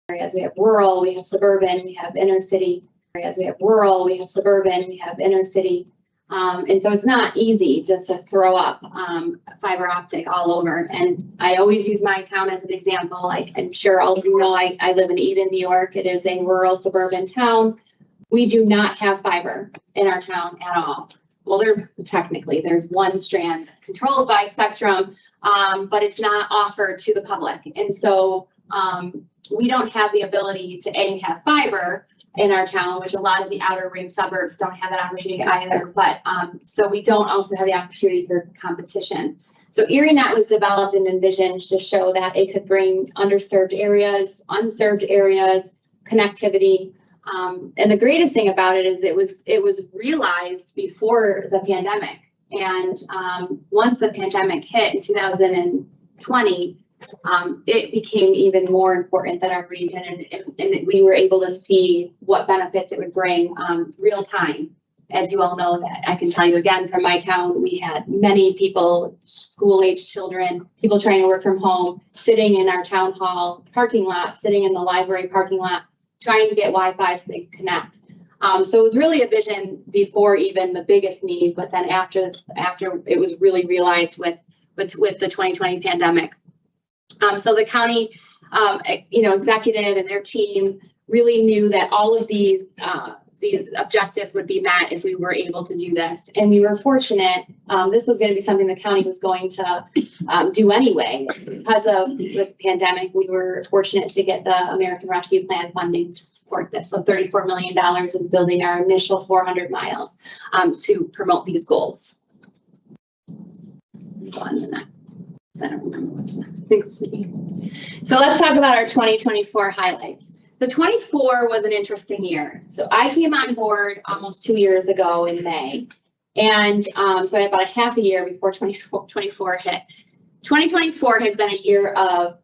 areas. We have rural, we have suburban, we have inner city areas. We have rural, we have suburban, we have inner city. And so it's not easy just to throw up fiber optic all over. And I always use my town as an example. I'm sure all of you know I live in Eden, New York. It is a rural suburban town. We do not have fiber in our town at all. Well, there's one strand that's controlled by Spectrum, but it's not offered to the public. And so we don't have the ability to have fiber in our town, which a lot of the outer ring suburbs don't have that opportunity either. But so we don't also have the opportunity for competition. So ErieNet was developed and envisioned to show that it could bring underserved areas, unserved areas, connectivity. And the greatest thing about it is it was realized before the pandemic. And once the pandemic hit in 2020, it became even more important than our region, and we were able to see what benefits it would bring real time. As you all know, that I can tell you again from my town, we had many people, school-age children, people trying to work from home, sitting in our town hall parking lot, sitting in the library parking lot, trying to get Wi-Fi so they could connect. So it was really a vision before even the biggest need, but then after it was really realized with the 2020 pandemic. So the county, executive and their team really knew that all of these objectives would be met if we were able to do this. And we were fortunate. This was going to be something the county was going to do anyway. Because of the pandemic, we were fortunate to get the American Rescue Plan funding to support this. So $34 million is building our initial 400 miles to promote these goals. Go on to the next. I don't remember what's next. So let's talk about our 2024 highlights. The 24 was an interesting year. So I came on board almost 2 years ago in May. And so I had about a half a year before 2024 hit. 2024 has been a year of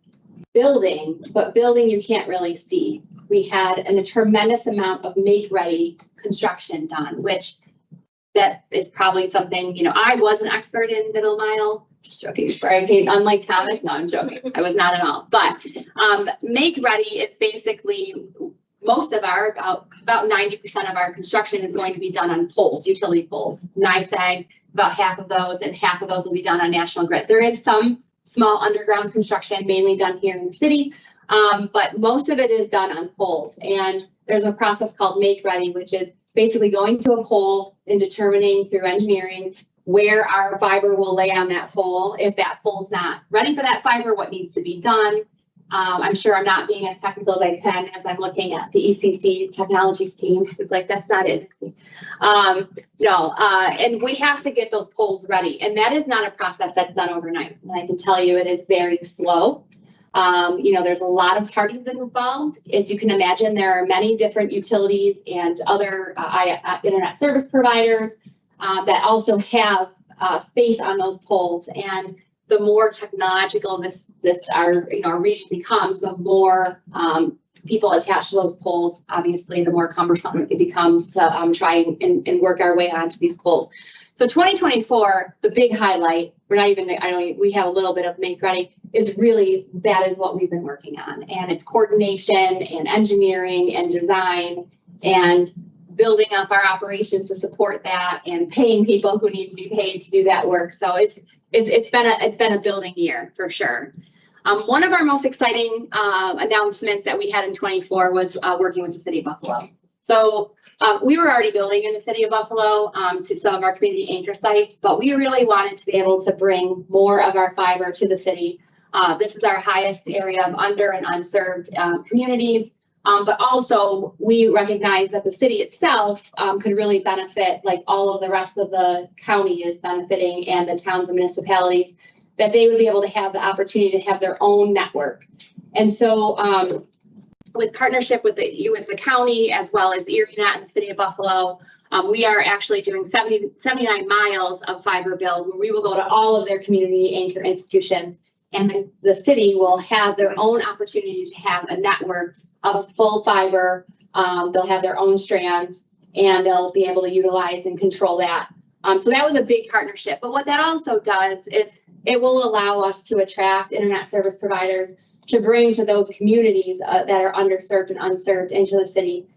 building, but building you can't really see. We had a tremendous amount of make-ready construction done, which that is probably something, I was an expert in middle mile. Just joking, before I came, unlike Thomas, no, I'm joking. I was not at all. But make ready is basically most of our, about 90% of our construction is going to be done on poles, utility poles. NISAG, about half of those, and half of those will be done on National Grid. There is some small underground construction, mainly done here in the city, but most of it is done on poles. And there's a process called make ready, which is basically going to a pole and determining through engineering where our fiber will lay on that pole. If that pole's not ready for that fiber, what needs to be done. I'm sure I'm not being as technical as I can as I'm looking at the ECC technologies team. It's like, that's not it. And we have to get those poles ready. And that is not a process that's done overnight. And I can tell you it is very slow. There's a lot of parties involved. As you can imagine, there are many different utilities and other internet service providers that also have space on those poles. And the more technological our region becomes, the more people attached to those poles. Obviously, the more cumbersome it becomes to try and work our way onto these poles. So 2024, the big highlight, we have a little bit of make ready, is really, that is what we've been working on. And it's coordination and engineering and design and building up our operations to support that and paying people who need to be paid to do that work. So it's been a building year for sure. One of our most exciting announcements that we had in 24 was working with the City of Buffalo. So we were already building in the City of Buffalo to some of our community anchor sites, but we really wanted to be able to bring more of our fiber to the city. This is our highest area of under and unserved communities. But also we recognize that the city itself could really benefit, like all of the rest of the county is benefiting, and the towns and municipalities, that they would be able to have the opportunity to have their own network. And so with partnership with the county as well as ErieNet and the City of Buffalo, we are actually doing 79 miles of fiber build, where we will go to all of their community anchor institutions, and the city will have their own opportunity to have a network of full fiber. They'll have their own strands, and they'll be able to utilize and control that. So that was a big partnership. But what that also does is it will allow us to attract internet service providers to bring to those communities that are underserved and unserved into the city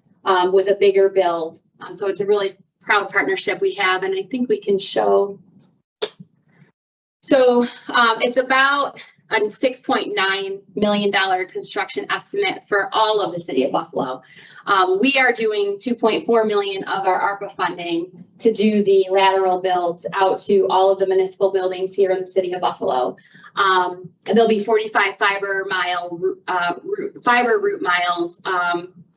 with a bigger build. So it's a really proud partnership we have, and I think we can show. So it's about a $6.9 million construction estimate for all of the city of Buffalo. We are doing $2.4 million of our ARPA funding to do the lateral builds out to all of the municipal buildings here in the city of Buffalo. There'll be 45 fiber route miles,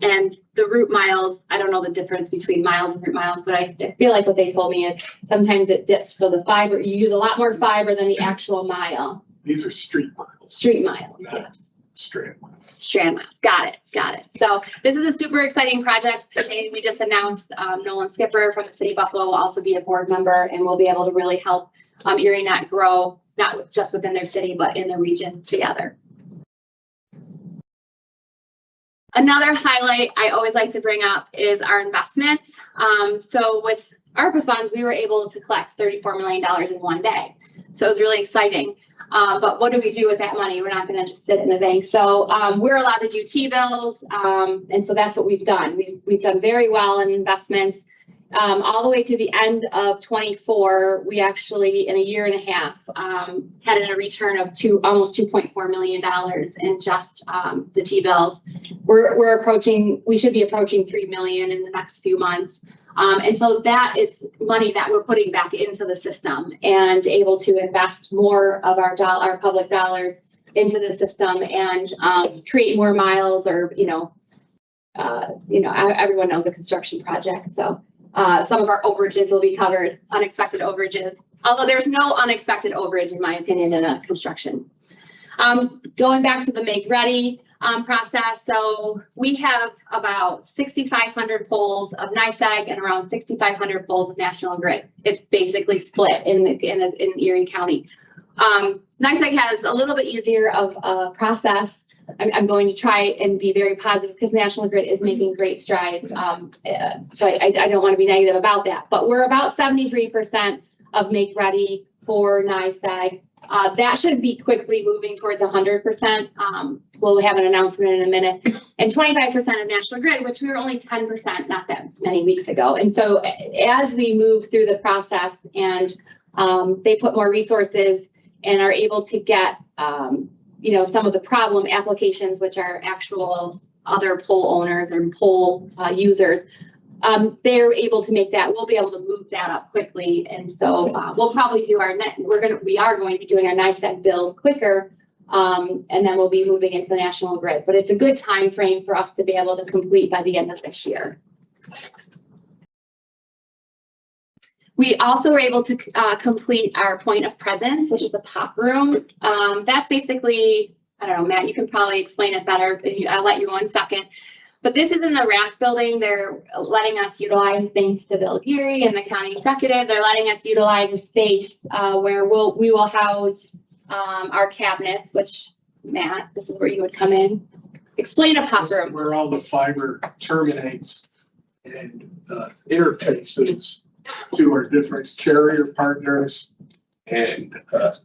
and the route miles, I don't know the difference between miles and route miles, but I feel like what they told me is sometimes it dips. So the fiber, you use a lot more fiber than the actual mile. These are street miles. Street miles, yeah. Strand miles. Strand miles, got it. So this is a super exciting project. Today we just announced Nolan Skipper from the city of Buffalo will also be a board member, and we'll be able to really help ErieNet grow, not just within their city, but in the region together. Another highlight I always like to bring up is our investments. So with ARPA funds, we were able to collect $34 million in one day. So it was really exciting. But what do we do with that money? We're not going to just sit in the bank. So we're allowed to do T-bills. And so that's what we've done. We've done very well in investments. All the way through the end of 24, we actually, in a year and a half, had a return of almost $2.4 million in just the T-bills. We should be approaching $3 million in the next few months. And so that is money that we're putting back into the system and able to invest more of our public dollars into the system and create more miles, or everyone knows a construction project. So some of our overages will be covered, unexpected overages, although there's no unexpected overage, in my opinion, in a construction. Going back to the make ready process. So we have about 6,500 poles of NYSEG and around 6,500 poles of National Grid. It's basically split in Erie County. NYSEG has a little bit easier of a process. I'm going to try and be very positive because National Grid is making great strides. So I don't want to be negative about that, but we're about 73% of make ready for NYSEG. That should be quickly moving towards 100%. We'll have an announcement in a minute. And 25% of National Grid, which we were only 10% not that many weeks ago. And so as we move through the process and they put more resources and are able to get some of the problem applications, which are actual other pole owners and pole users, they're able to make that. We'll be able to move that up quickly, and so we'll probably do we are going to be doing our NYSEG build quicker, and then we'll be moving into the National Grid. But it's a good time frame for us to be able to complete by the end of this year. We also were able to complete our point of presence, which is a pop room. That's basically, I don't know, Matt, you can probably explain it better. I'll let you 1 second. But this is in the RAF building. They're letting us utilize, thanks to Bill Geary and the county executive, they're letting us utilize a space where we will house our cabinets, which, Matt, this is where you would come in. Explain a pop room. Where all the fiber terminates and interfaces to our different carrier partners and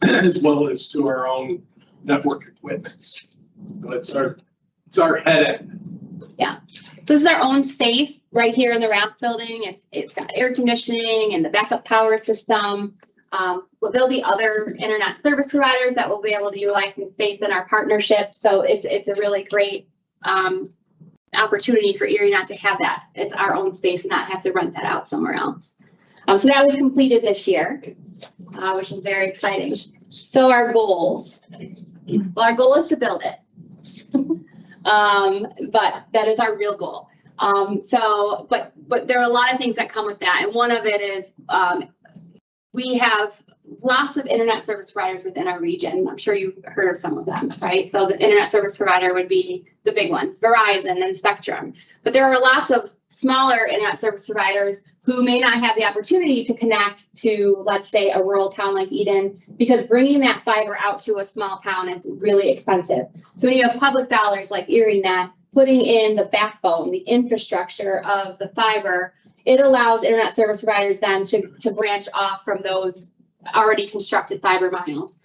as well as to our own network equipment. So it's our head end. Yeah, this is our own space right here in the RAF building. It's got air conditioning and the backup power system. Well, there'll be other internet service providers that will be able to utilize some space in our partnership. So it's a really great opportunity for ErieNet to have that. It's our own space and not have to rent that out somewhere else. So that was completed this year, which is very exciting. So our goals. Well, our goal is to build it. But that is our real goal. But there are a lot of things that come with that. And one of it is we have lots of internet service providers within our region. I'm sure you've heard of some of them, right? So the internet service provider would be the big ones, Verizon and Spectrum. But there are lots of smaller internet service providers who may not have the opportunity to connect to, let's say, a rural town like Eden, because bringing that fiber out to a small town is really expensive. So when you have public dollars like ErieNet, putting in the backbone, the infrastructure of the fiber, it allows internet service providers then to branch off from those already constructed fiber miles.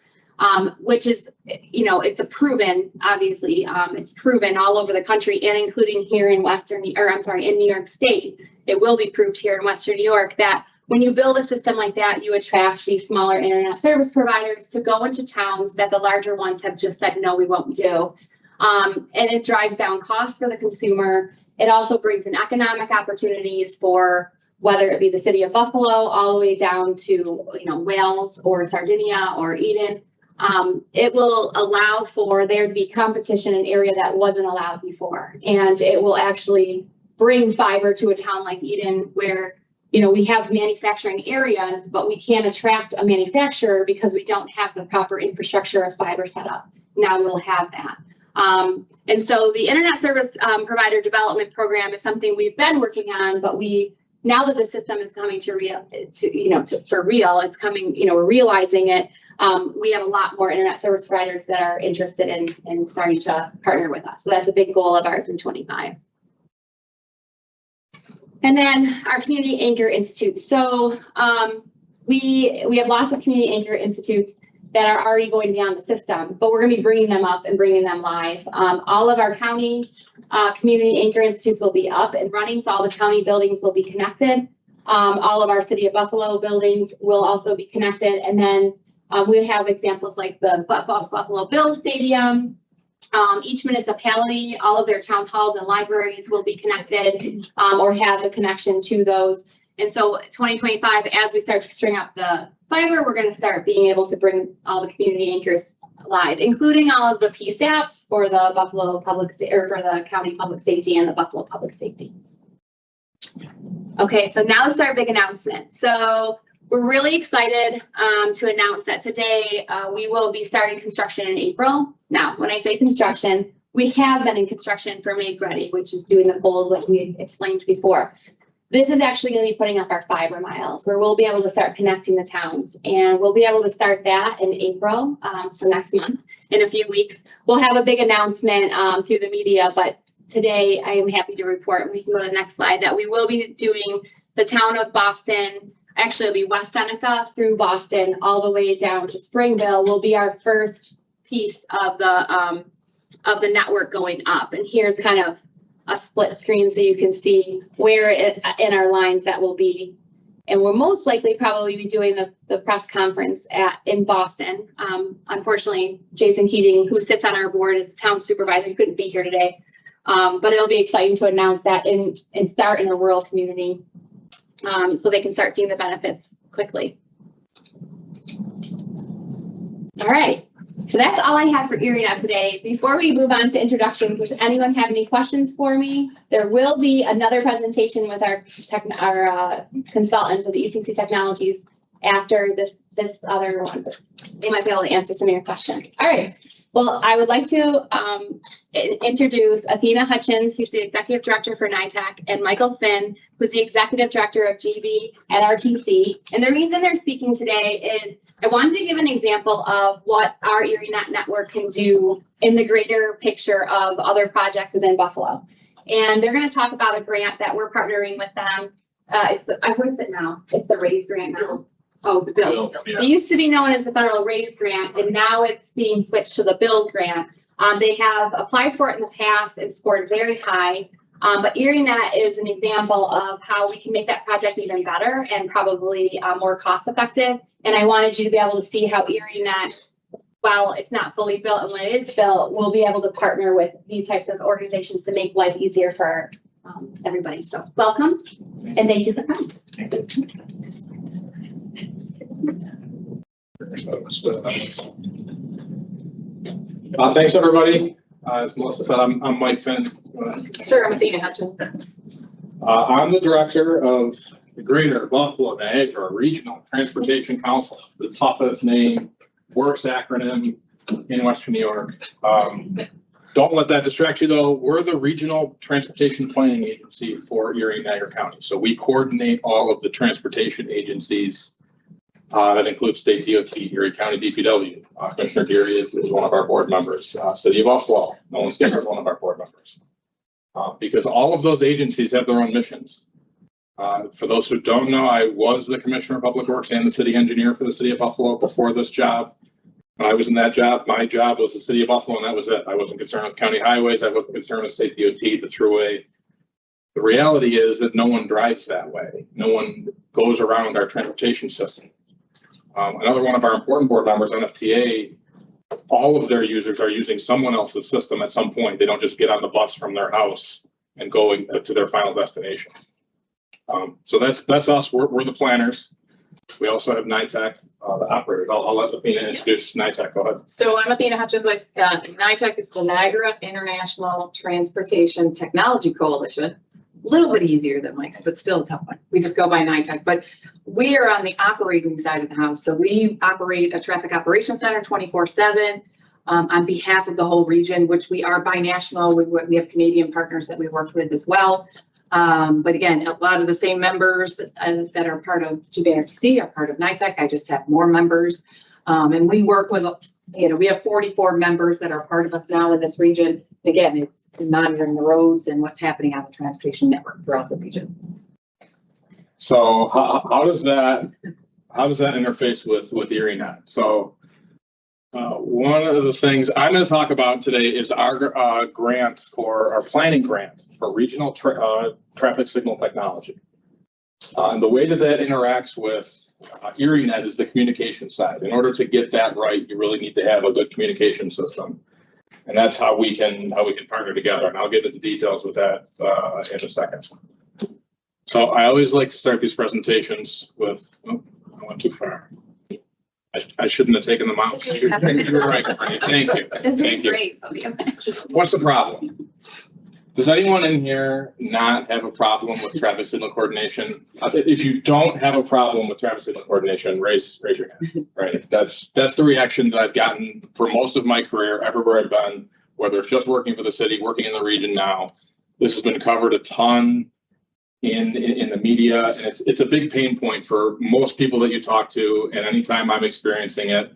which is, you know, it's a proven, obviously, it's proven all over the country and including here in in New York State. It will be proved here in Western New York that when you build a system like that, you attract these smaller internet service providers to go into towns that the larger ones have just said, no, we won't do. And it drives down costs for the consumer. It also brings in economic opportunities for whether it be the city of Buffalo all the way down to, you know, Wales or Sardinia or Eden. It will allow for there to be competition in an area that wasn't allowed before. And it will actually bring fiber to a town like Eden where, you know, we have manufacturing areas, but we can't attract a manufacturer because we don't have the proper infrastructure of fiber set up. Now we'll have that. And so the Internet Service Provider Development Program is something we've been working on, but now that the system is coming for real, it's coming, you know, we're realizing it. We have a lot more internet service providers that are interested in starting to partner with us. So that's a big goal of ours in 25. And then our community anchor institutes. So we have lots of community anchor institutes that are already going beyond the system, but we're going to be bringing them up and bringing them live. All of our county community anchor institutes will be up and running, so all the county buildings will be connected. All of our City of Buffalo buildings will also be connected, and then we have examples like the Buffalo Bills Stadium. Each municipality, all of their town halls and libraries will be connected or have the connection to those. And so 2025, as we start to string up the fiber, we're going to start being able to bring all the community anchors live, including all of the PSAPs for the Buffalo Public or for the County Public Safety and the Buffalo Public Safety. Okay, so now let's start big announcement. So we're really excited to announce that today we will be starting construction in April. Now, when I say construction, we have been in construction for Make Ready, which is doing the poles like we explained before. This is actually going to be putting up our fiber miles where we'll be able to start connecting the towns, and we'll be able to start that in April. So next month, in a few weeks, we'll have a big announcement through the media, but today I am happy to report, we can go to the next slide, that we will be doing the town of Boston. Actually, it'll be West Seneca through Boston all the way down to Springville will be our first piece of the network going up. And here's kind of a split screen so you can see where in our lines that will be. And we'll most likely probably be doing the press conference in Boston. Unfortunately, Jason Keating, who sits on our board as town supervisor, couldn't be here today. But it'll be exciting to announce that and start in a rural community so they can start seeing the benefits quickly. All right. So that's all I have for ErieNet today. Before we move on to introductions, does anyone have any questions for me? There will be another presentation with our consultants with the ECC Technologies after this other one. They might be able to answer some of your questions. All right. Well, I would like to introduce Athena Hutchins, who's the Executive Director for NITEC, and Michael Finn, who's the Executive Director of GB at RTC. And the reason they're speaking today is I wanted to give an example of what our ErieNet network can do in the greater picture of other projects within Buffalo. And they're going to talk about a grant that we're partnering with them. What is it now? It's the RAISE grant now. Oh, the BUILD. Yeah. It used to be known as the federal RAISE grant, and now it's being switched to the BUILD grant. They have applied for it in the past and scored very high. But ErieNet is an example of how we can make that project even better and probably more cost effective. And I wanted you to be able to see how ErieNet, while it's not fully built and when it is built, we'll be able to partner with these types of organizations to make life easier for everybody. So welcome and thank you for coming. Thanks, everybody. As Melissa said, I'm Mike Finn. Sure, I'm Athena Hutchins. I'm the director of the Greater Buffalo Niagara Regional Transportation Council, the toughest name, worst acronym in Western New York. Don't let that distract you, though. We're the regional transportation planning agency for Erie and Niagara County. So we coordinate all of the transportation agencies. That includes State DOT, Erie County DPW. Commissioner Geary is one of our board members. City of Buffalo, Nolan Skinner is one of our board members. Because all of those agencies have their own missions. For those who don't know, I was the Commissioner of Public Works and the city engineer for the City of Buffalo before this job. When I was in that job, my job was the city of Buffalo, and that was it. I wasn't concerned with county highways. I wasn't concerned with state DOT, the thruway. The reality is that no one drives that way. No one goes around our transportation system. Another one of our important board members, NFTA, all of their users are using someone else's system at some point. They don't just get on the bus from their house and go to their final destination. So that's us. We're the planners. We also have NITEC, the operators. I'll let Athena introduce NITEC. Go ahead. So I'm Athena Hutchins. NITEC is the Niagara International Transportation Technology Coalition. A little bit easier than Mike's, but still a tough one. We just go by NITEC, but we are on the operating side of the house. So we operate a traffic operations center 24/7 on behalf of the whole region, which we are binational. We have Canadian partners that we work with as well. But again, a lot of the same members that are part of GBRTC are part of NITEC. I just have more members. And we work with, we have 44 members that are part of us now in this region. Again, it's monitoring the roads and what's happening on the transportation network throughout the region. So how does that interface with ErieNet? So one of the things I'm going to talk about today is our grant for our planning grant for regional traffic signal technology. And the way that interacts with ErieNet is the communication side. In order to get that right, you really need to have a good communication system. And that's how we can partner together. And I'll get into the details with that in a second. So I always like to start these presentations with, oh, I went too far. I shouldn't have taken them out. You were right, Bernie. Thank you. Thank great. What's the problem? Does anyone in here not have a problem with traffic signal coordination? If you don't have a problem with traffic signal coordination, raise your hand. Right. That's the reaction that I've gotten for most of my career, everywhere I've been, whether it's just working for the city, working in the region now. This has been covered a ton in the media, and it's a big pain point for most people that you talk to. And anytime I'm experiencing it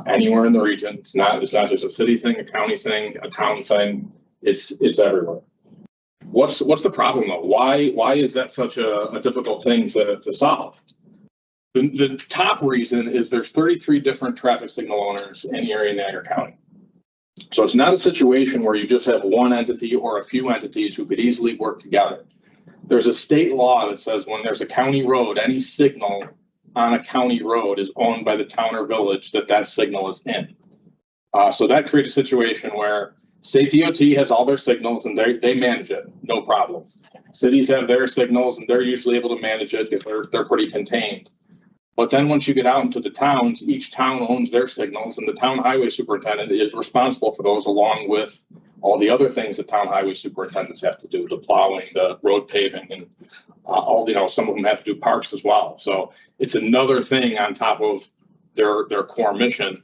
anywhere in the region, it's not just a city thing, a county thing, a town thing. It's everywhere. What's the problem though? Why is that such a difficult thing to solve? The top reason is there's 33 different traffic signal owners in Erie and Niagara County. So it's not a situation where you just have one entity or a few entities who could easily work together. There's a state law that says when there's a county road, any signal on a county road is owned by the town or village that signal is in. So that creates a situation where state DOT has all their signals and they manage it, no problem. Cities have their signals and they're usually able to manage it because they're pretty contained. But then once you get out into the towns, each town owns their signals and the town highway superintendent is responsible for those along with all the other things that town highway superintendents have to do, the plowing, the road paving, and some of them have to do parks as well. So it's another thing on top of their core mission.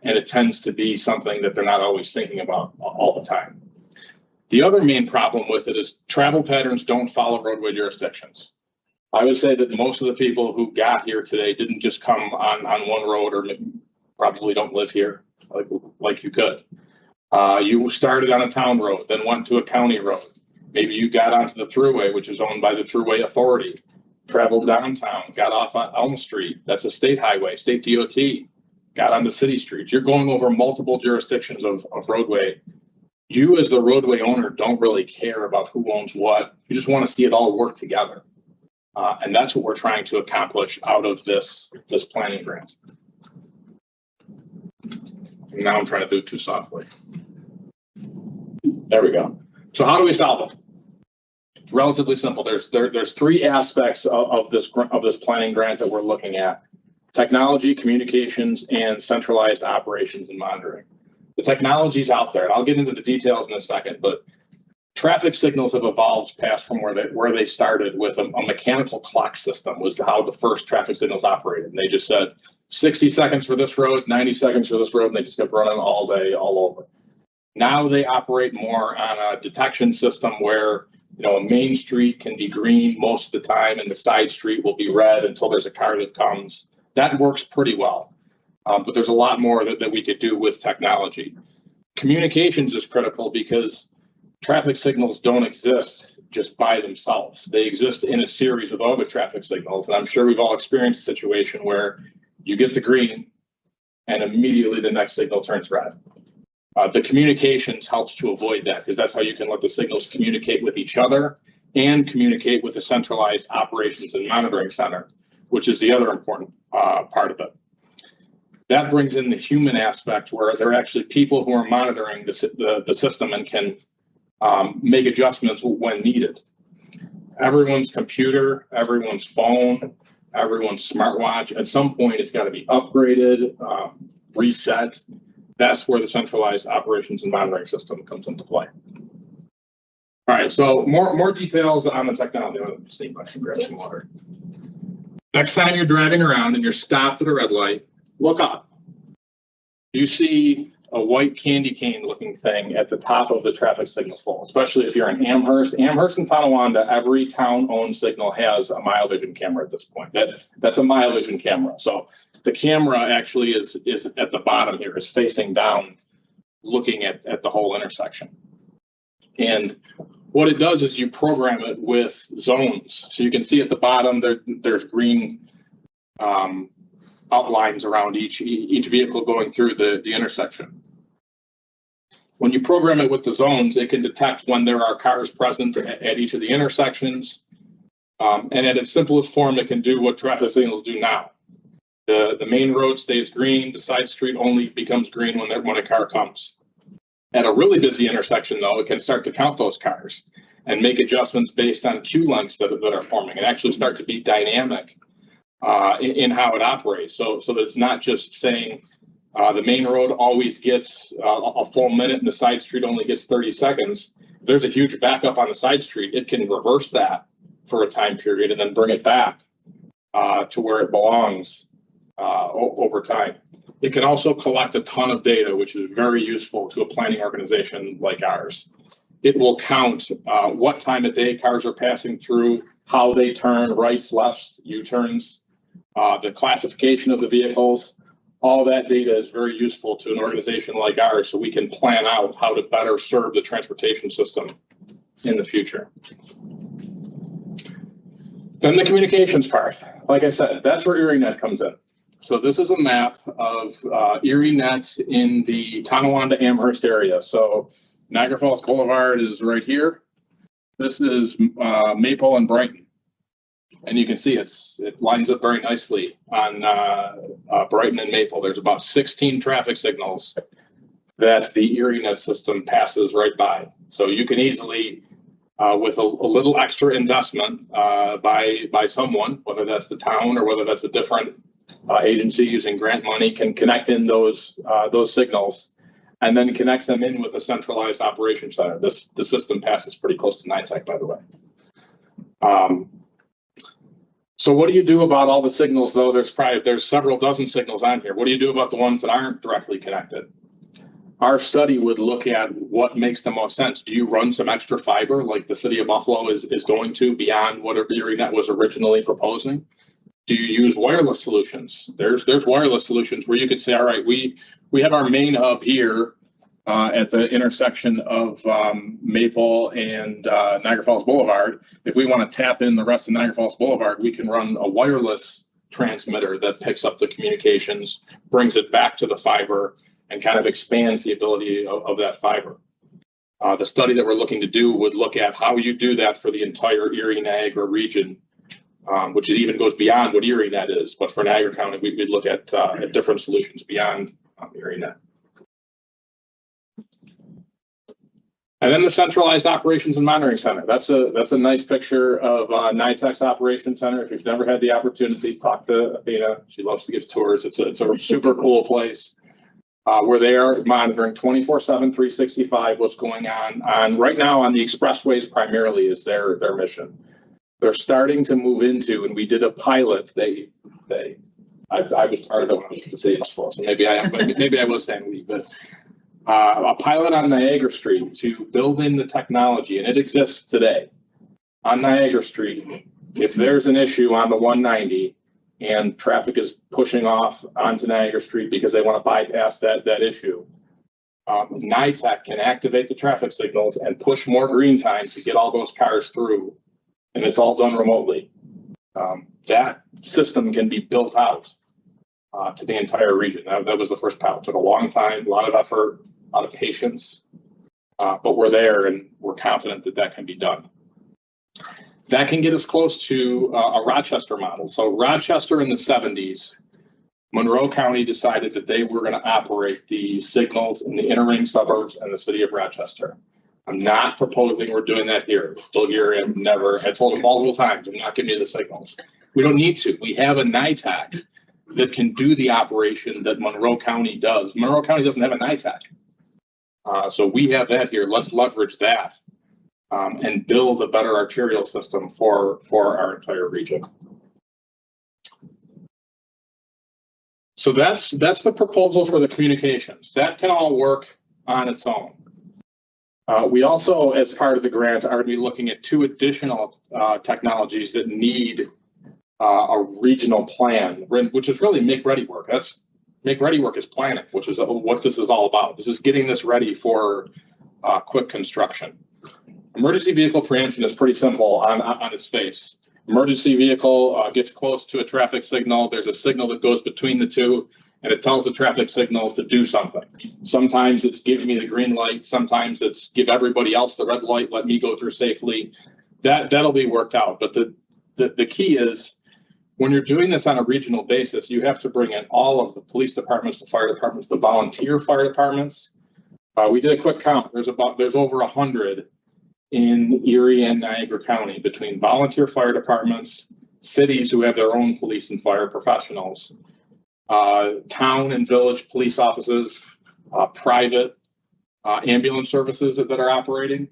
And it tends to be something that they're not always thinking about all the time. The other main problem with it is travel patterns don't follow roadway jurisdictions. I would say that most of the people who got here today didn't just come on one road or probably don't live here like you could. You started on a town road, then went to a county road. Maybe you got onto the thruway, which is owned by the Thruway Authority, traveled downtown, got off on Elm Street. That's a state highway, state DOT. Got onto city streets. You're going over multiple jurisdictions of roadway. You as the roadway owner don't really care about who owns what. You just want to see it all work together. And that's what we're trying to accomplish out of this planning grant. Now I'm trying to do it too softly. There we go. So how do we solve it? It's relatively simple. There's three aspects of this planning grant that we're looking at. Technology, communications, and centralized operations and monitoring. The technology's out there, and I'll get into the details in a second, but traffic signals have evolved past from where they started with a mechanical clock system was how the first traffic signals operated. And they just said 60 seconds for this road, 90 seconds for this road, and they just kept running all day, all over. Now they operate more on a detection system where a main street can be green most of the time and the side street will be red until there's a car that comes. That works pretty well, but there's a lot more that we could do with technology. Communications is critical because traffic signals don't exist just by themselves. They exist in a series of other traffic signals. And I'm sure we've all experienced a situation where you get the green and immediately the next signal turns red. The communications helps to avoid that because that's how you can let the signals communicate with each other and communicate with the centralized operations and monitoring center, which is the other important part of it. That brings in the human aspect where there are actually people who are monitoring the system and can make adjustments when needed. Everyone's computer, everyone's phone, everyone's smartwatch, at some point it's got to be upgraded, reset. That's where the centralized operations and monitoring system comes into play. All right, so more details on the technology. I'm gonna sneak by and grab some water. Next time you're driving around and you're stopped at a red light, look up. You see a white candy cane looking thing at the top of the traffic signal pole, especially if you're in Amherst. Amherst and Tonawanda, every town-owned signal has a mile vision camera at this point. That's a mile vision camera. So the camera actually is at the bottom here, is facing down, looking at the whole intersection. And what it does is you program it with zones. So you can see at the bottom there's green outlines around each vehicle going through the intersection. When you program it with the zones, it can detect when there are cars present at each of the intersections. And at its simplest form, it can do what traffic signals do now. The main road stays green, the side street only becomes green when a car comes. At a really busy intersection, though, it can start to count those cars and make adjustments based on queue lengths that are forming and actually start to be dynamic in how it operates. So that it's not just saying the main road always gets a full minute and the side street only gets 30 seconds. If there's a huge backup on the side street, it can reverse that for a time period and then bring it back to where it belongs over time. It can also collect a ton of data, which is very useful to a planning organization like ours. It will count what time of day cars are passing through, how they turn, rights, lefts, U-turns, the classification of the vehicles. All that data is very useful to an organization like ours, so we can plan out how to better serve the transportation system in the future. Then the communications part. Like I said, that's where ErieNet comes in. So this is a map of ErieNet in the Tonawanda Amherst area. So Niagara Falls Boulevard is right here. This is Maple and Brighton. And you can see it lines up very nicely on Brighton and Maple. There's about 16 traffic signals that the ErieNet system passes right by. So you can easily, with a little extra investment by someone, whether that's the town or whether that's a different agency using grant money, can connect in those signals and then connect them in with a centralized operations center. The system passes pretty close to NITEC, by the way. So what do you do about all the signals, though? There's several dozen signals on here. What do you do about the ones that aren't directly connected? Our study would look at what makes the most sense. Do you run some extra fiber like the city of Buffalo is going to beyond what ErieNet was originally proposing? Do you use wireless solutions? There's wireless solutions where you could say, all right, we have our main hub here at the intersection of Maple and Niagara Falls Boulevard. If we want to tap in the rest of Niagara Falls Boulevard, we can run a wireless transmitter that picks up the communications, brings it back to the fiber, and kind of expands the ability of that fiber. The study that we're looking to do would look at how you do that for the entire Erie Niagara region, which even goes beyond what ErieNet is. But for Niagara County, we'd look at different solutions beyond ErieNet. And then the centralized operations and monitoring center. That's a nice picture of NITEC's operations center. If you've never had the opportunity, talk to Athena. She loves to give tours. It's a super cool place where they are monitoring 24/7, 365 what's going on right now on the expressways. Primarily is their mission. They're starting to move into, and we did a pilot. I was part of it when I was at the city hospital, so maybe I was saying we, but a pilot on Niagara Street to build in the technology, and it exists today on Niagara Street. If there's an issue on the 190 and traffic is pushing off onto Niagara Street because they want to bypass that issue, NITEC can activate the traffic signals and push more green time to get all those cars through, and it's all done remotely. That system can be built out to the entire region. That was the first pilot. It took a long time, a lot of effort, a lot of patience, but we're there and we're confident that that can be done. That can get us close to a Rochester model. So Rochester in the 70s, Monroe County decided that they were going to operate the signals in the inner ring suburbs and the city of Rochester. I'm not proposing we're doing that here. Bill Geary, I've never, I told him multiple times, I'm not giving you the signals. We don't need to. We have a NITAC that can do the operation that Monroe County does. Monroe County doesn't have a NITAC. So we have that here. Let's leverage that and build a better arterial system for our entire region. So that's the proposal for the communications. That can all work on its own. We also, as part of the grant, are going to be looking at 2 additional technologies that need a regional plan, which is really make ready work. Make ready work is planning, which is what this is all about. This is getting this ready for quick construction. Emergency vehicle preemption is pretty simple on its face. Emergency vehicle gets close to a traffic signal. There's a signal that goes between the two, and it tells the traffic signal to do something. Sometimes it's give me the green light. Sometimes it's give everybody else the red light. Let me go through safely. That'll be worked out. But the key is when you're doing this on a regional basis, you have to bring in all of the police departments, the fire departments, the volunteer fire departments. We did a quick count. There's over 100 in Erie and Niagara County between volunteer fire departments, cities who have their own police and fire professionals, town and village police offices, private ambulance services that are operating.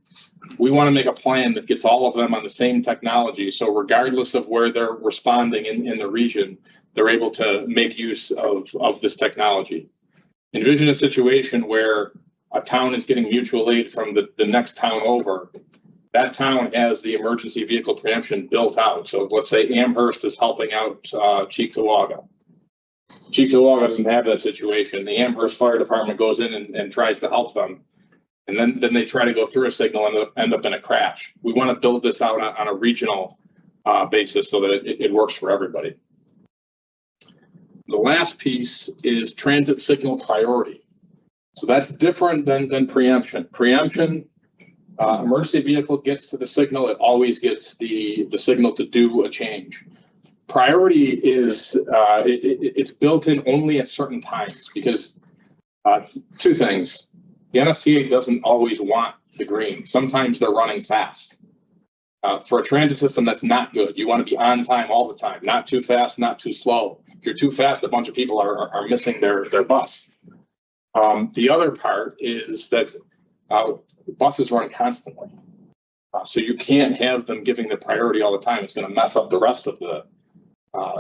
We want to make a plan that gets all of them on the same technology. So regardless of where they're responding in the region, they're able to make use of this technology. Envision a situation where a town is getting mutual aid from the next town over. That town has the emergency vehicle preemption built out. So let's say Amherst is helping out Cheektowaga. Cheektowaga doesn't have that situation. The Amherst Fire Department goes in and tries to help them. And then they try to go through a signal and end up in a crash. We want to build this out on a regional basis so that it works for everybody. The last piece is transit signal priority. So that's different than preemption. Preemption, emergency vehicle gets to the signal, it always gets the signal to do a change. Priority is, it's built in only at certain times because 2 things. The NFTA doesn't always want the green. Sometimes they're running fast. For a transit system, that's not good. You want to be on time all the time, not too fast, not too slow. If you're too fast, a bunch of people are missing their bus. The other part is that buses run constantly. So you can't have them giving the priority all the time. It's going to mess up the rest of the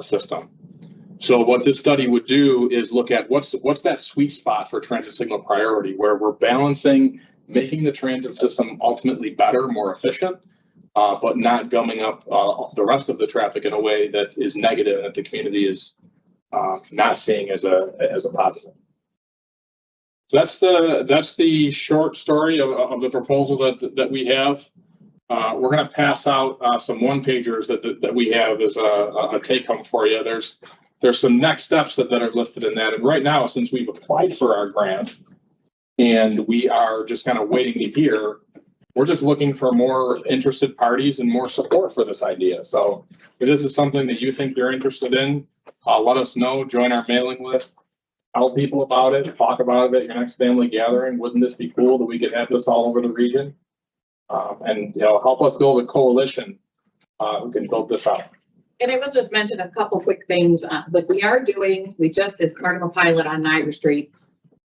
system. So what this study would do is look at what's that sweet spot for transit signal priority, where we're balancing making the transit system ultimately better, more efficient, but not gumming up the rest of the traffic in a way that is negative and that the community is not seeing as a positive. So that's the short story of the proposal that we have. We're going to pass out some one-pagers that we have as a take-home for you. There's some next steps that are listed in that. And right now, since we've applied for our grant and we are just kind of waiting to hear, we're just looking for more interested parties and more support for this idea. So if this is something that you think you're interested in, let us know, join our mailing list, tell people about it, talk about it at your next family gathering. Wouldn't this be cool that we could have this all over the region? And help us build a coalition who can build this out. And I will just mention a couple quick things, but we just, as part of a pilot on Niagara Street,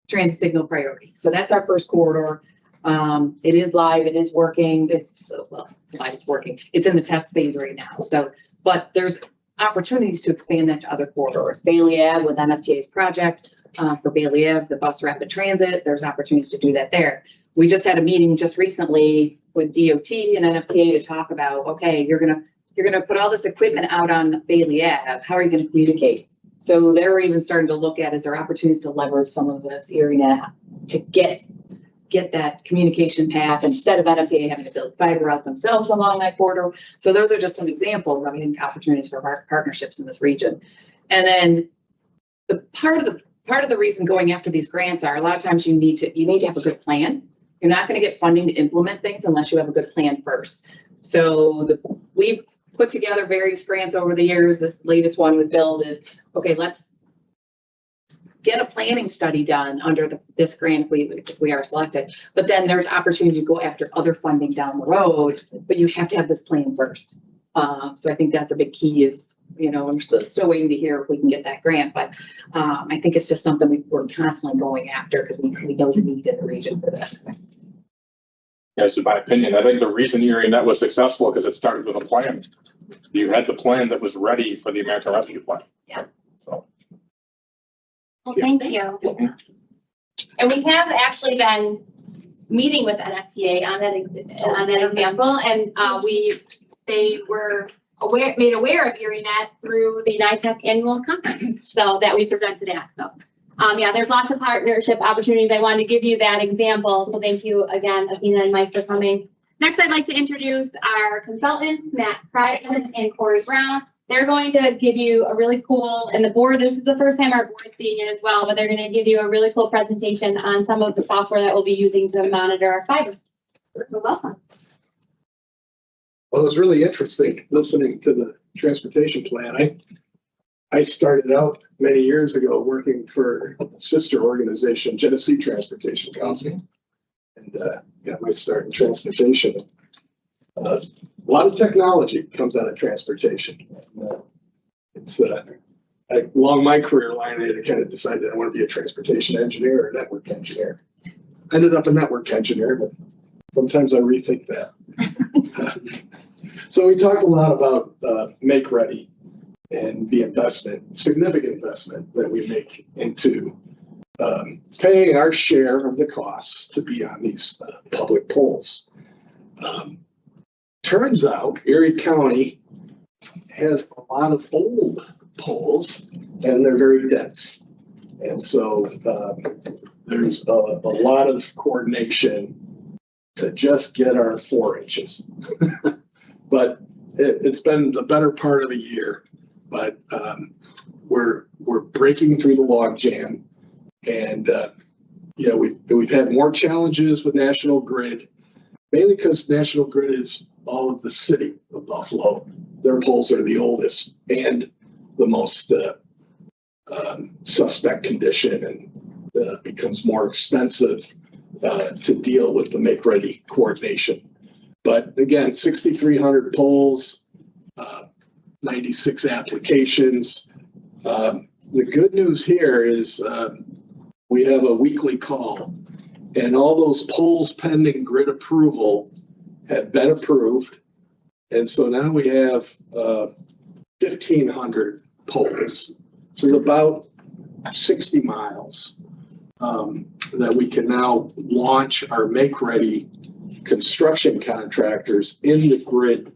transit signal priority. So that's our first corridor. It is live, it is working. It's live, it's working. It's in the test phase right now. So, but there's opportunities to expand that to other corridors. Bailey Ave with NFTA's project, for Bailey Ave, the bus rapid transit, there's opportunities to do that there. We just had a meeting just recently with DOT and NFTA to talk about, okay, you're gonna put all this equipment out on Bailey Ave. How are you going to communicate? So they're even starting to look at, is there opportunities to leverage some of this ErieNet to get that communication path instead of NFTA having to build fiber out themselves along that corridor. So those are just some examples of, I think, opportunities for partnerships in this region. And then part of the reason going after these grants are a lot of times you need to have a good plan. You're not going to get funding to implement things unless you have a good plan first. So we've put together various grants over the years. This latest one with Build is, okay, let's get a planning study done under this grant if we are selected. But then there's opportunity to go after other funding down the road, but you have to have this plan first. So I think that's a big key is, we're still waiting to hear if we can get that grant, but I think it's just something we're constantly going after because we know the need in the region for that. That's in my opinion. I think the reason ErieNet was successful because it started with a plan. You had the plan that was ready for the American Rescue Plan. Yeah. So. Well, thank you. And we have actually been meeting with NSTA on that example, and they were made aware of ErieNet through the NITEC annual conference, so that we presented at. So, yeah, there's lots of partnership opportunities. I wanted to give you that example. So thank you again, Athena and Mike, for coming. Next, I'd like to introduce our consultants, Matt Price and Corey Brown. They're going to give you a really cool, and the board, this is the first time our board's seeing it as well, but they're going to give you a really cool presentation on some of the software that we'll be using to monitor our fiber. Welcome. Well, it was really interesting listening to the transportation plan. I started out many years ago working for a sister organization, Genesee Transportation Council, and got my start in transportation. A lot of technology comes out of transportation. Along my career line, I had to kind of decide that I want to be a transportation engineer or a network engineer. Ended up a network engineer, but sometimes I rethink that. So we talked a lot about Make Ready and the significant investment that we make into paying our share of the costs to be on these public poles. Turns out Erie County has a lot of old poles and they're very dense. And so there's a lot of coordination to just get our 4 inches. But it's been the better part of a year, but we're breaking through the log jam, and we've had more challenges with National Grid, mainly because National Grid is all of the city of Buffalo. Their poles are the oldest and the most suspect condition, and becomes more expensive to deal with the Make Ready coordination. But again, 6,300 poles, 96 applications. The good news here is we have a weekly call, and all those poles pending grid approval have been approved. And so now we have 1,500 poles, which is about 60 miles that we can now launch our Make Ready construction contractors in the grid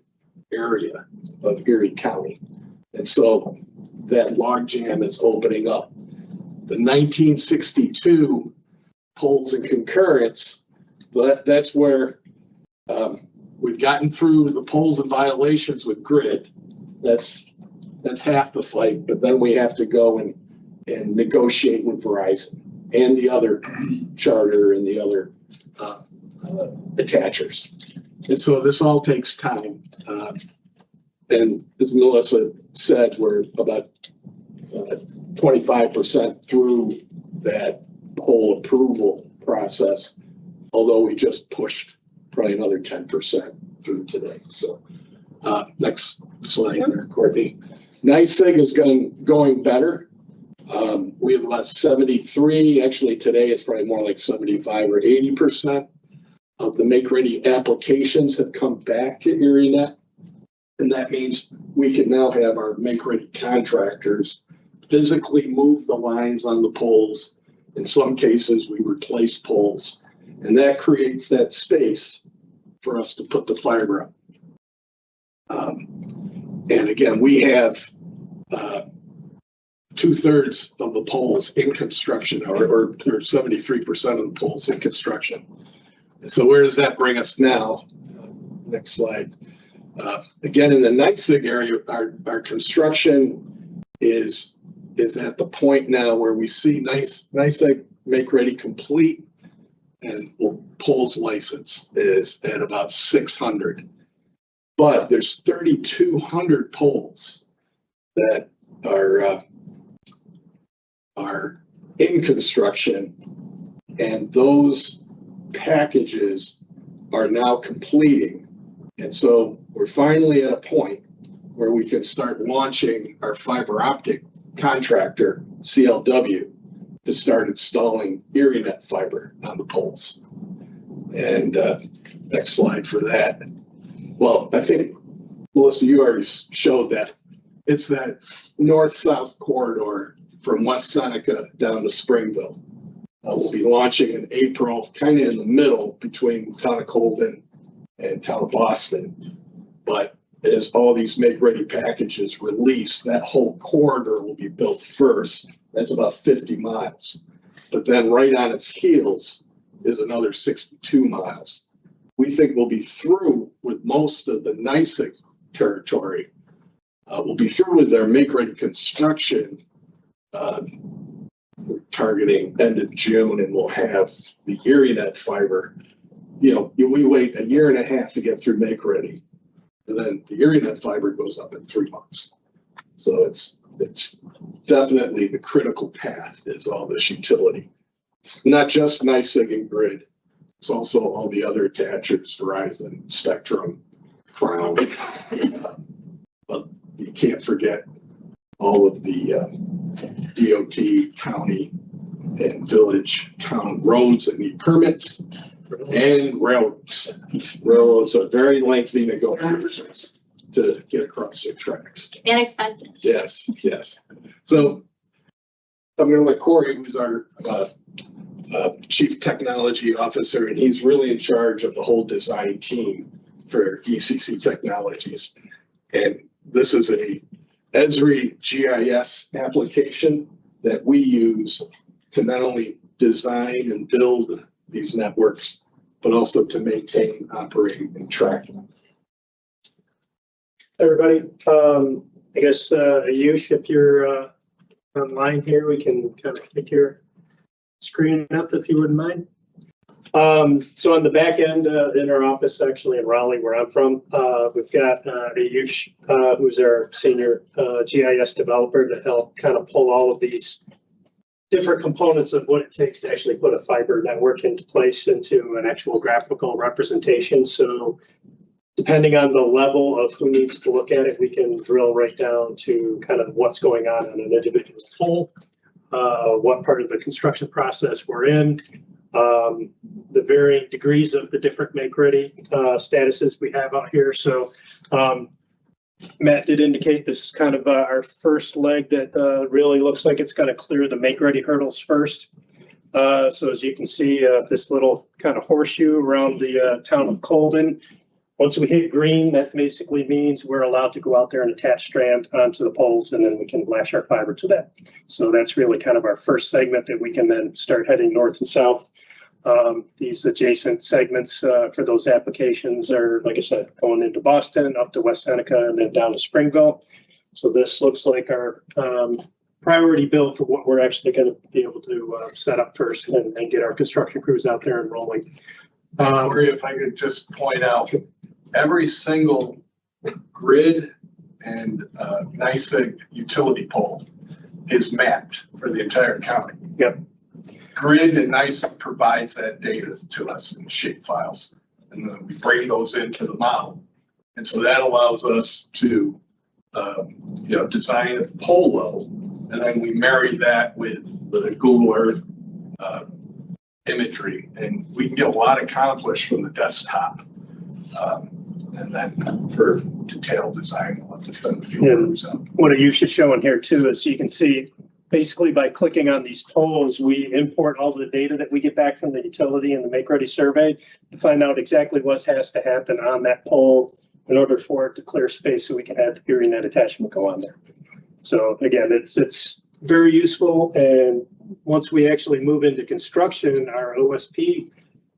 area of Erie County. And so that log jam is opening up. The 1962 poles and concurrence, that's where we've gotten through the poles and violations with grid. That's half the fight, but then we have to go and negotiate with Verizon and the other charter and the other attachers. And so this all takes time. And as Melissa said, we're about 25% through that whole approval process, although we just pushed probably another 10% through today. So next slide there, Courtney. NICEG is going better. We have about 73, actually today it's probably more like 75 or 80% of the Make Ready applications have come back to ErieNet. And that means we can now have our Make Ready contractors physically move the lines on the poles. In some cases, we replace poles, and that creates that space for us to put the fiber up. And again, we have 2/3 of the poles in construction, or 73% of the poles in construction. So where does that bring us now? Next slide. Again, in the NICEG area, our construction is is at the point now where we see NICEAG make ready complete, and poles license is at about 600. But there's 3,200 poles that are in construction, and those packages are now completing. And so we're finally at a point where we can start launching our fiber optic contractor, CLW, to start installing ErieNet fiber on the poles. And next slide for that. Well, I think, Melissa, you already showed that. It's that north-south corridor from West Seneca down to Springville. We'll be launching in April, kind of in the middle between town of Colden and town of Boston. But as all these make-ready packages release, that whole corridor will be built first. That's about 50 miles. But then right on its heels is another 62 miles. We think we'll be through with most of the NICEAG territory. We'll be through with their make-ready construction. We're targeting end of June, and we'll have the ErieNet fiber. We wait a year and a half to get through make-ready, and then the ErieNet fiber goes up in 3 months. So it's definitely the critical path is all this utility. It's not just NICEAG and Grid. It's also all the other attachers, Verizon, Spectrum, Crown. But you can't forget all of the DOT, county, and village town roads that need permits, and railroads. Railroads are very lengthy negotiations to get across their tracks. And expensive. Yes, yes. So I'm going to let Corey, who's our Chief Technology Officer, and he's really in charge of the whole design team for ECC Technologies. And this is a Esri GIS application that we use to not only design and build these networks, but also to maintain, operate, and track them. Everybody, I guess, Ayush, if you're online here, we can kind of pick your screen up if you wouldn't mind. So on the back end in our office, actually in Raleigh, where I'm from, we've got Ayush, who's our senior GIS developer, to help kind of pull all of these different components of what it takes to actually put a fiber network into place into an actual graphical representation. So depending on the level of who needs to look at it, we can drill right down to kind of what's going on an individual pole, what part of the construction process we're in, the varying degrees of the different make-ready statuses we have out here. So Matt did indicate this is kind of our first leg that really looks like it's going to clear the make-ready hurdles first. So as you can see, this little kind of horseshoe around the town of Colden. Once we hit green, that basically means we're allowed to go out there and attach strand onto the poles, and then we can lash our fiber to that. So that's really kind of our first segment that we can then start heading north and south. These adjacent segments for those applications are, like I said, going into Boston, up to West Seneca, and then down to Springville. So this looks like our priority build for what we're actually going to be able to set up first and get our construction crews out there and rolling. Corey, if I could just point out, every single Grid and NICEAG utility pole is mapped for the entire county. Yep. Grid and NICEAG provides that data to us in shape files, and then we bring those into the model. And so that allows us to, design at the pole level, and then we marry that with the Google Earth imagery, and we can get a lot accomplished from the desktop. And then for detailed design, we'll have to send the field crews out. What Ayush is showing here too is you can see basically by clicking on these poles, we import all the data that we get back from the utility and the make-ready survey to find out exactly what has to happen on that pole in order for it to clear space so we can have the ErieNet attachment go on there. So again, it's very useful, and once we actually move into construction, our OSP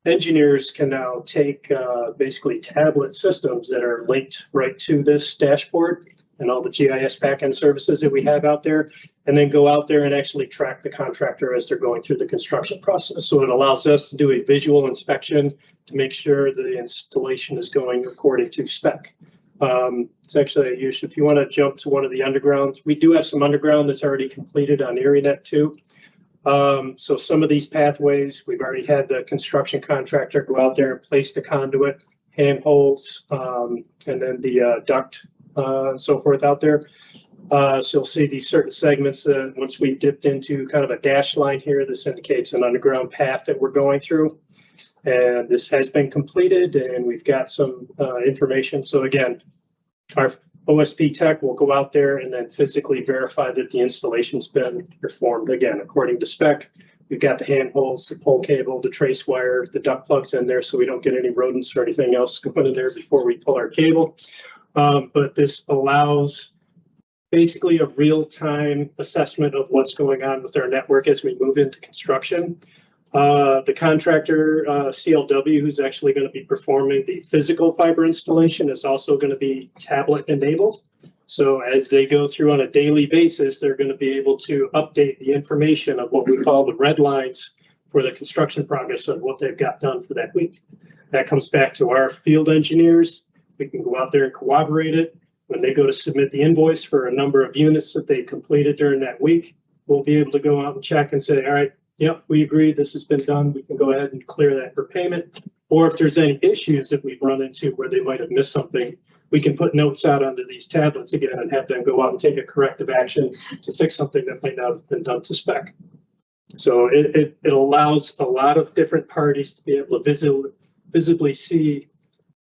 engineers can now take basically tablet systems that are linked right to this dashboard and all the GIS backend services that we have out there, and then go out there and actually track the contractor as they're going through the construction process. So it allows us to do a visual inspection to make sure the installation is going according to spec. It's actually a use. If you want to jump to one of the undergrounds, we do have some underground that's already completed on ErieNet too. So some of these pathways, we've already had the construction contractor go out there and place the conduit, handholds, and then the duct, and so forth out there. So you'll see these certain segments, once we dipped into kind of a dash line here, this indicates an underground path that we're going through. And this has been completed and we've got some information. So again, our OSP tech will go out there and then physically verify that the installation's been performed, again, according to spec. We've got the handholds, the pole cable, the trace wire, the duct plugs in there so we don't get any rodents or anything else going in there before we pull our cable. But this allows basically a real-time assessment of what's going on with our network as we move into construction. The contractor, CLW, who's actually going to be performing the physical fiber installation, is also going to be tablet enabled. So as they go through on a daily basis, they're going to be able to update the information of what we call the red lines for the construction progress of what they've got done for that week. That comes back to our field engineers. We can go out there and corroborate it. When they go to submit the invoice for a number of units that they completed during that week, we'll be able to go out and check and say, all right, yep, we agree, this has been done. We can go ahead and clear that for payment. Or if there's any issues that we've run into where they might have missed something, we can put notes out onto these tablets again and have them go out and take a corrective action to fix something that might not have been done to spec. So it allows a lot of different parties to be able to visibly see,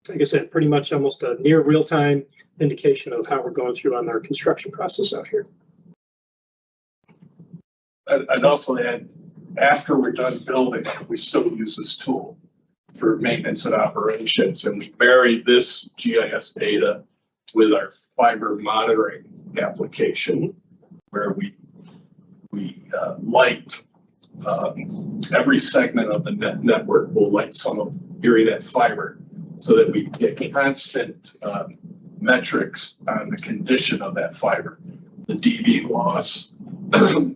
like I said, pretty much almost a near real-time indication of how we're going through on our construction process out here. I'd also add, after we're done building, we still use this tool for maintenance and operations, and we marry this GIS data with our fiber monitoring application, where we light every segment of the network. Will light some of ErieNet fiber so that we get constant metrics on the condition of that fiber, the dB loss,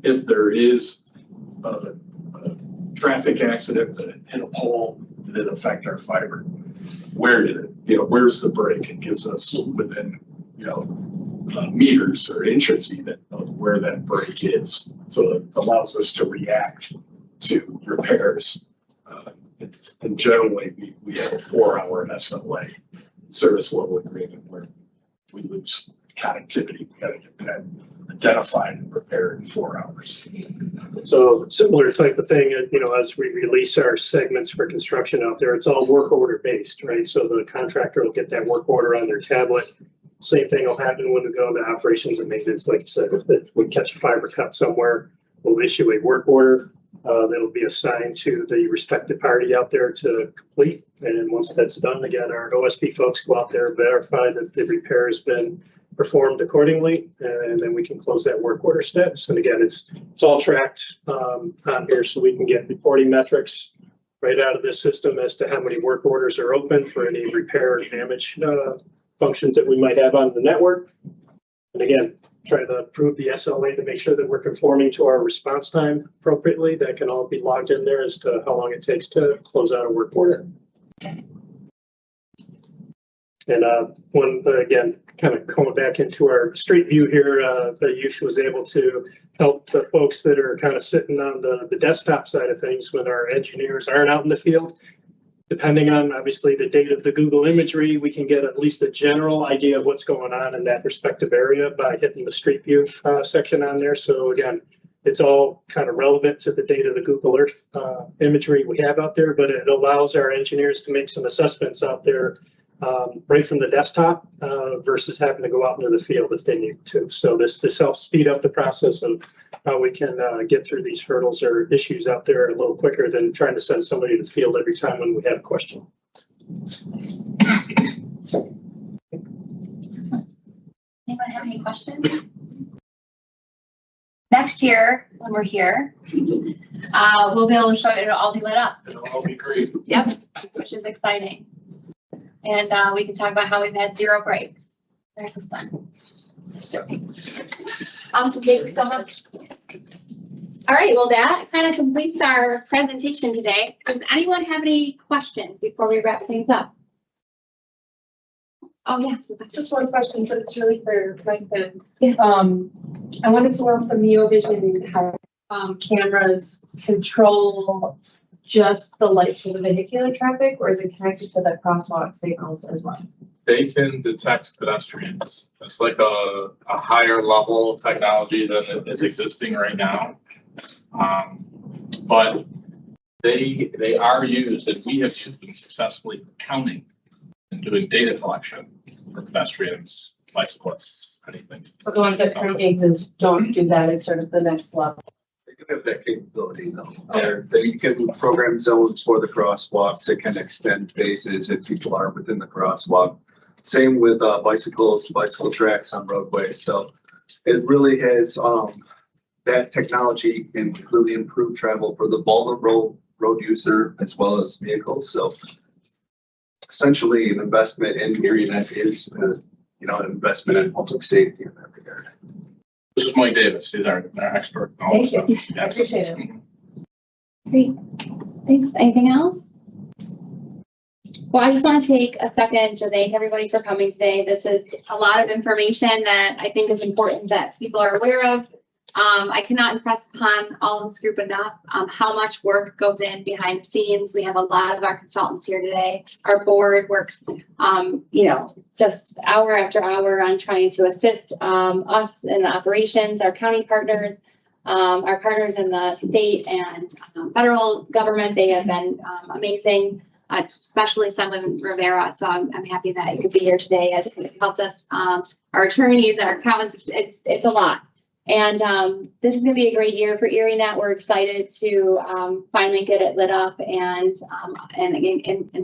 if there is a traffic accident that hit a pole, did it affect our fiber? Where did it, where's the break? It gives us within, meters or inches even of where that break is. So it allows us to react to repairs. And generally we have a 4-hour SLA, service level agreement, where we lose connectivity. We got to get that identified and prepared in 4 hours. So similar type of thing, as we release our segments for construction out there, it's all work order based, right? So the contractor will get that work order on their tablet. Same thing will happen when we go into operations and maintenance. Like you said, if we catch a fiber cut somewhere, we'll issue a work order that'll be assigned to the respective party out there to complete. And once that's done, again, our OSP folks go out there and verify that the repair has been performed accordingly, and then we can close that work order status. And again, it's all tracked on here, so we can get reporting metrics right out of this system as to how many work orders are open for any repair or damage functions that we might have on the network. And again, try to approve the SLA to make sure that we're conforming to our response time appropriately. That can all be logged in there as to how long it takes to close out a work order. And again, kind of going back into our street view here, the Yush was able to help the folks that are kind of sitting on the desktop side of things when our engineers aren't out in the field. Depending on obviously the date of the Google imagery, we can get at least a general idea of what's going on in that respective area by hitting the street view section on there. So again, it's all kind of relevant to the date of the Google Earth imagery we have out there, but it allows our engineers to make some assessments out there right from the desktop versus having to go out into the field if they need to. So this helps speed up the process of how we can get through these hurdles or issues out there a little quicker than trying to send somebody to the field every time when we have a question. Anyone have any questions? Next year, when we're here, we'll be able to show it. It'll all be lit up. It'll all be great. Yep, which is exciting. And we can talk about how we've had 0 breaks in our system. Just joking. Awesome, thank you so much. All right, well, that kind of completes our presentation today. Does anyone have any questions before we wrap things up? Oh, yes. Just one question, but it's really for Mike then. Yeah. I wanted to know from NeoVision how cameras control just the lights for the vehicular traffic, or is it connected to the crosswalk signals as well? They can detect pedestrians. It's like a higher level of technology than is existing right now. But they are used, and we have used them successfully for counting and doing data collection for pedestrians, bicyclists, anything. But the ones that currently exist don't do that. It's sort of the next level. They do have that capability though. They can program zones for the crosswalks. It can extend phases if people are within the crosswalk. Same with bicycles, bicycle tracks on roadways. So it really has that technology can really improve travel for the vulnerable road user as well as vehicles. So essentially an investment in ErieNet is an investment in public safety in that regard. This is Mike Davis. He's our expert. in all Thank this you. stuff. I appreciate it. Great, thanks. Anything else? Well, I just want to take a second to thank everybody for coming today. This is a lot of information that I think is important that people are aware of. I cannot impress upon all of this group enough how much work goes in behind the scenes. We have a lot of our consultants here today. Our board works, just hour after hour on trying to assist us in the operations, our county partners, our partners in the state and federal government. They have been amazing, especially Assemblyman Rivera. So I'm happy that you could be here today as it helped us, our attorneys, our accountants. It's a lot. And this is going to be a great year for ErieNet. We're excited to finally get it lit up and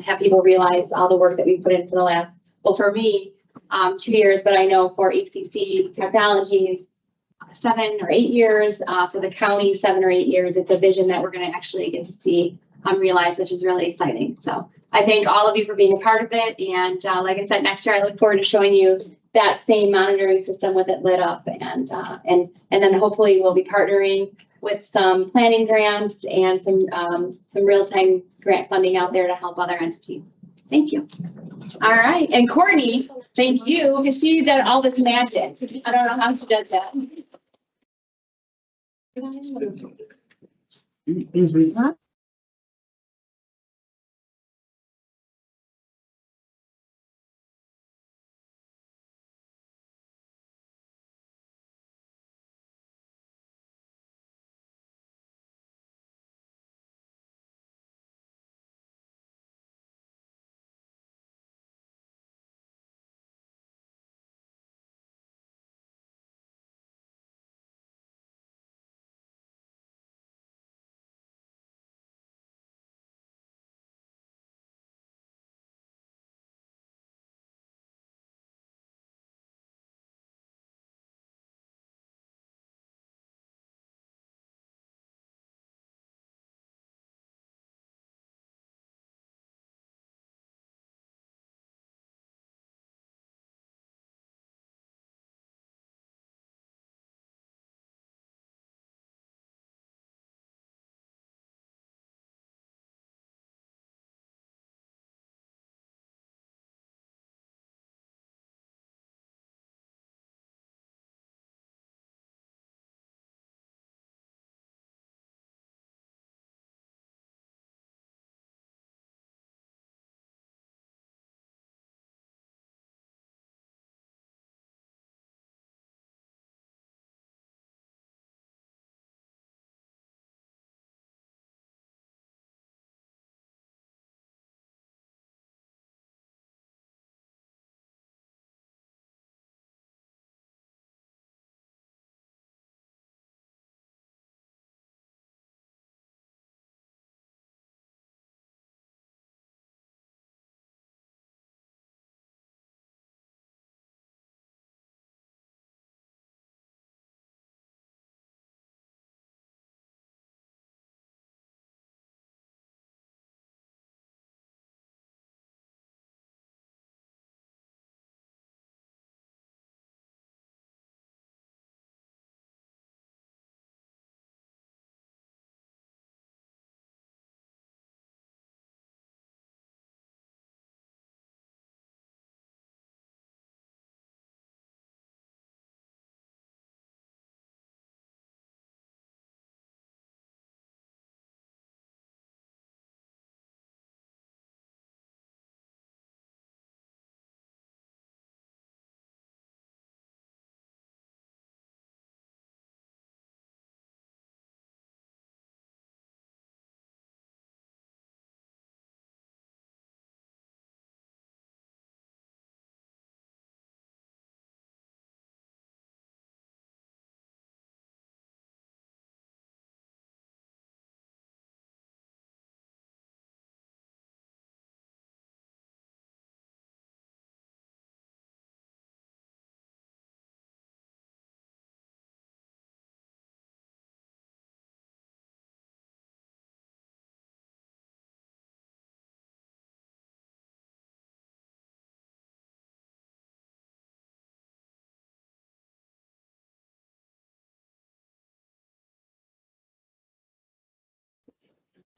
have people realize all the work that we put into the last, well, for me, 2 years, but I know for HCC Technologies, 7 or 8 years, for the county, 7 or 8 years. It's a vision that we're going to actually get to see realized, which is really exciting. So I thank all of you for being a part of it. And like I said, next year, I look forward to showing you that same monitoring system with it lit up, and then hopefully we'll be partnering with some planning grants and some real-time grant funding out there to help other entities. Thank you. All right, and Courtney, thank you, because she did all this magic. I don't know how she does that.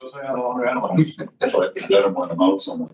I had a long animal. So I forget them when I'm out somewhere.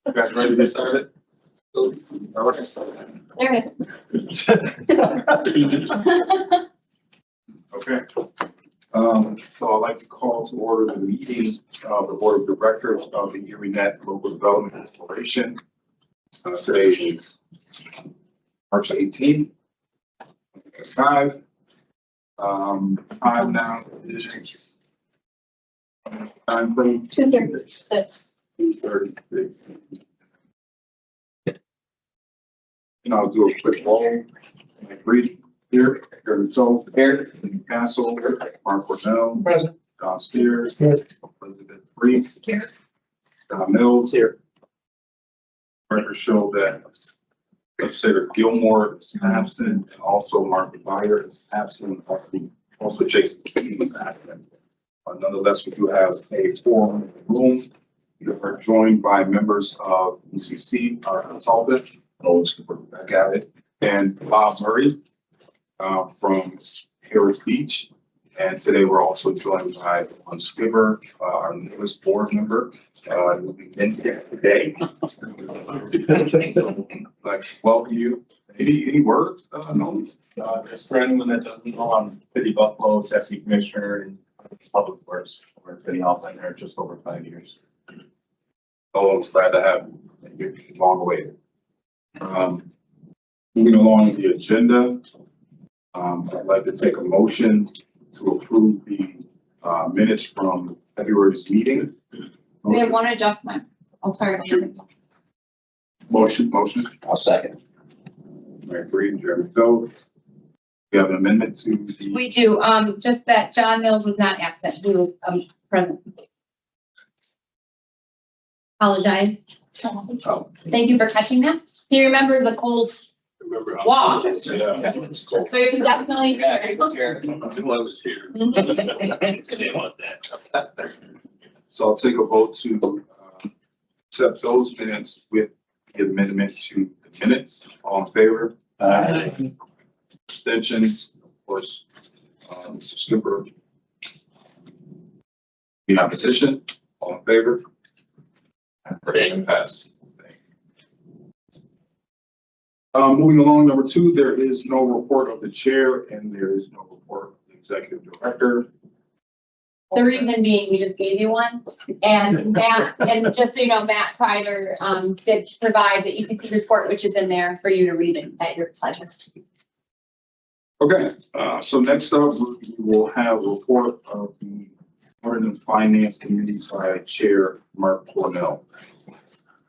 You guys ready to get started? There it is. Okay. So I'd like to call to order the meeting of the Board of Directors of the ErieNet Local Development Corporation. Today is March 18th. It's 5. Time now is time from 2:36. 2:30. And I'll do a quick roll. Read here, Gary Sol, here, Castle, Mark Cornell, Present. Don Spears, Here. Elizabeth Reese, Don Mills here. Records show that Legislator Gilmore is absent, and also Mark Meyer is absent. Also, Jason Key is absent. Nonetheless, we do have a forum in the room. We are joined by members of ECC, our consultant, I got it, and Bob Murray from Harris Beach. And today we're also joined by John Skipper, our newest board member. We'll be in here today. Like, welcome you. Any words? No. Just for anyone that doesn't know, I'm City Buffalo, Deputy Commissioner in Public Works, or City Hall, been there just over 5 years. Oh, I'm glad to have you. You're long awaited. Moving along with the agenda, I'd like to take a motion to approve the minutes from February's meeting. We have one adjustment. Oh, sorry. Sure. Motion. I'll second. Mary Freed, Jeremy Phil. We have an amendment to the. We do, just that John Mills was not absent. He was, present. Apologize. Oh, Thank you for catching that. He remembers the cold remember. walk. Yeah, it was cold. So he was definitely. I was here. Didn't want that. So I'll take a vote to accept those minutes with the amendment to the minutes. All in favor? Abstentions, of course, Mr. Skipper. The opposition, all in favor? And pass. Moving along, number 2, there is no report of the chair and there is no report of the executive director. The reason being, we just gave you one, and Matt, and just so you know, Matt Kreider, did provide the ETC report, which is in there for you to read at your pleasure. Okay, so next up, we will have a report of the Audit and Finance Committee by Chair Mark Cornell.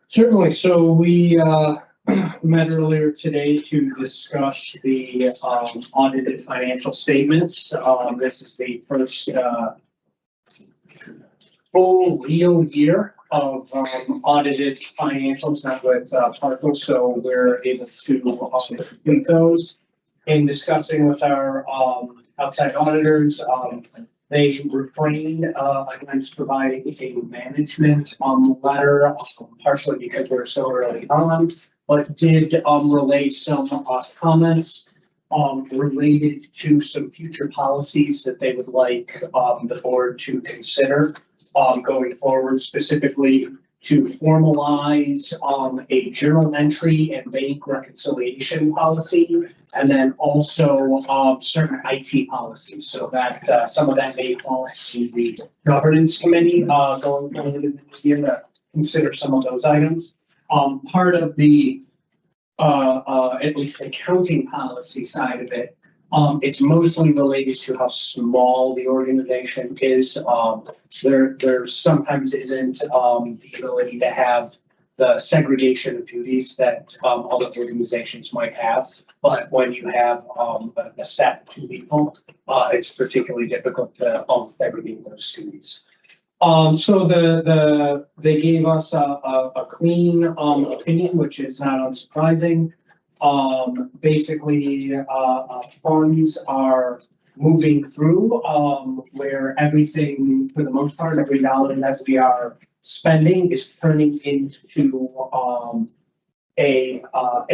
Certainly. So we met earlier today to discuss the audited financial statements. This is the first full real year of audited financials, not with Parkle, so we're able to complete those. In discussing with our outside auditors, they refrained against providing a management letter, partially because we're so early on, but did relay some comments related to some future policies that they would like the board to consider going forward, specifically to formalize a journal entry and bank reconciliation policy, and then also certain IT policies. So that some of that may fall to the governance committee going forward in this year to consider some of those items. Part of the at least accounting policy side of it, it's mostly related to how small the organization is. There sometimes isn't the ability to have the segregation of duties that other organizations might have. But when you have a staff of 2 people, it's particularly difficult to segregate those duties. So they gave us a clean opinion, which is not unsurprising. Basically, funds are moving through where everything, for the most part, every dollar that we are spending is turning into an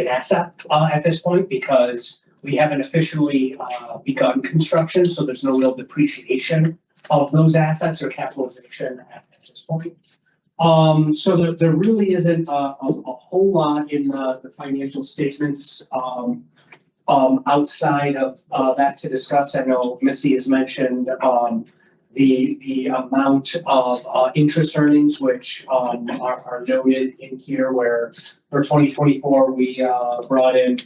asset at this point, because we haven't officially begun construction, so there's no real depreciation of those assets or capitalization at this point. So there really isn't a whole lot in the financial statements outside of, that to discuss, I know Missy has mentioned, the amount of, interest earnings, which, are noted in here where for 2024, we, brought in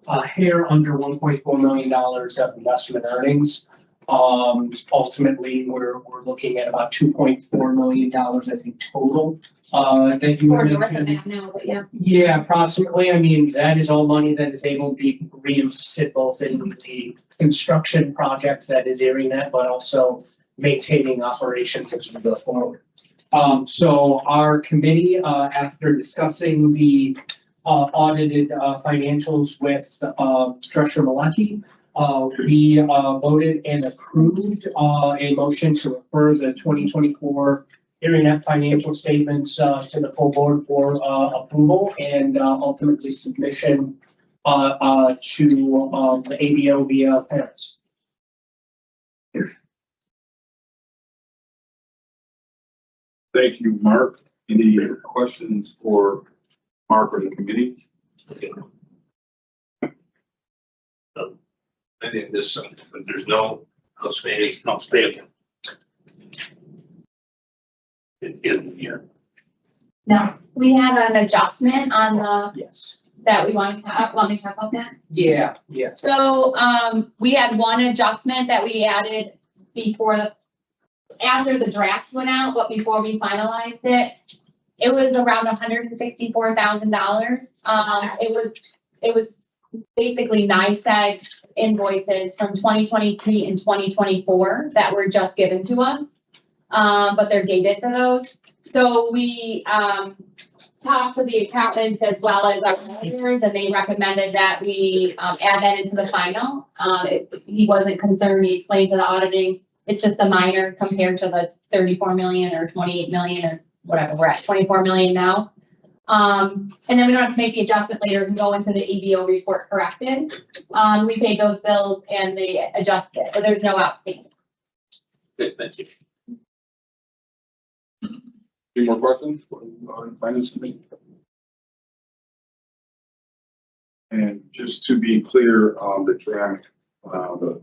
a hair under $1.4 million of investment earnings. Ultimately, we're looking at about $2.4 million, I think, total, that you Or north of mentioned. that now, but yeah. Yeah, approximately. I mean, that is all money that is able to be reinvested both in the construction project that is ErieNet, but also maintaining operations as we go forward. So our committee, after discussing the audited financials with Treasurer Malecki, we voted and approved a motion to refer the 2024 ErieNet financial statements to the full board for approval and ultimately submission to the ABO via parents. Thank you, Mark. Any questions for Mark or the committee? I think this, but there's no outstanding accounts payable. In the year. No, we had an adjustment on the, Yes. that we want me to talk about that? Yeah, yeah. So, we had one adjustment that we added after the draft went out, but before we finalized it. It was around $164,000. It was basically NICEAG invoices from 2023 and 2024 that were just given to us. But they're dated for those. So we, talked to the accountants as well as our auditors, and they recommended that we, add that into the final. He wasn't concerned. He explained to the auditing, it's just a minor compared to the 34 million or 28 million or whatever. We're at 24 million now. And then we don't have to make the adjustment later and go into the EBO report corrected. We paid those bills and they adjusted, but there's no outstanding. Good, thank you. Any more questions on finance committee? And just to be clear on the draft, the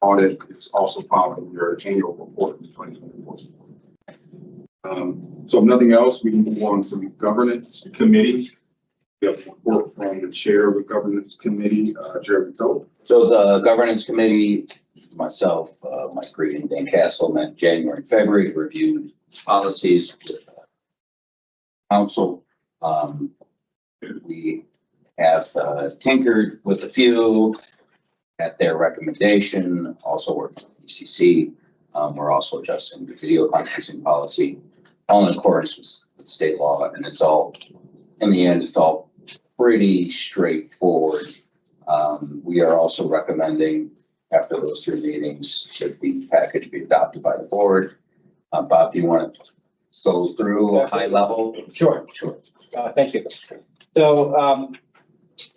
audit is also following your annual report in 2024. So if nothing else, we can move on to the governance committee. We have a report from the chair of the governance committee, Jeremy Toth. So the governance committee, myself, Mike Green, and Dan Castle met January and February, reviewed policies with council. We have tinkered with a few at their recommendation, also worked with ECC. We're also adjusting the video conferencing policy, all in accordance with state law, and it's all, in the end, it's all pretty straightforward. We are also recommending, after those 3 meetings, that the package be adopted by the board. Bob, do you want to go through a high level? Sure. Thank you. So,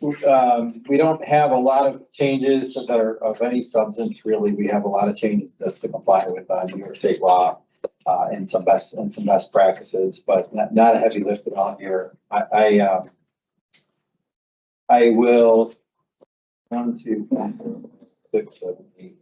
we don't have a lot of changes that are of any substance, really. We have a lot of changes just to comply with New York State law and some best practices, but not a heavy lift at all here. I will 1, 2, 3, 4, 6, 7, 8,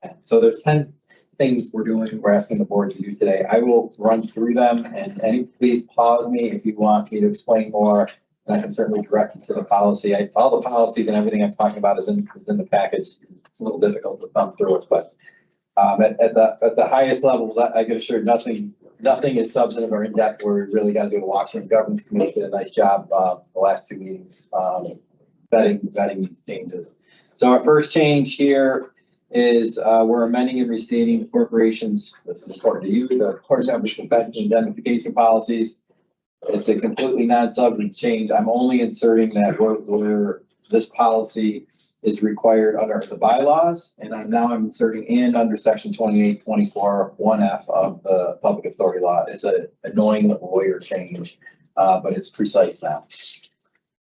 10. So there's 10 things we're asking the board to do today. I will run through them, and please pause me if you want me to explain more. And I can certainly direct you to the policy. All the policies and everything I'm talking about is in the package. It's a little difficult to thumb through it, but at the highest levels, I can assure nothing is substantive or in depth. Where we really got to do the Washington Governance Committee did a nice job the last 2 meetings vetting changes. So our first change here is we're amending and restating the corporation's. This is important to you. The corporation indemnification policies. It's a completely non-substantive change. I'm only inserting that where this policy is required under the bylaws, and I'm inserting and under section 2824 1F of the public authority law. It's an annoying lawyer change, but it's precise now.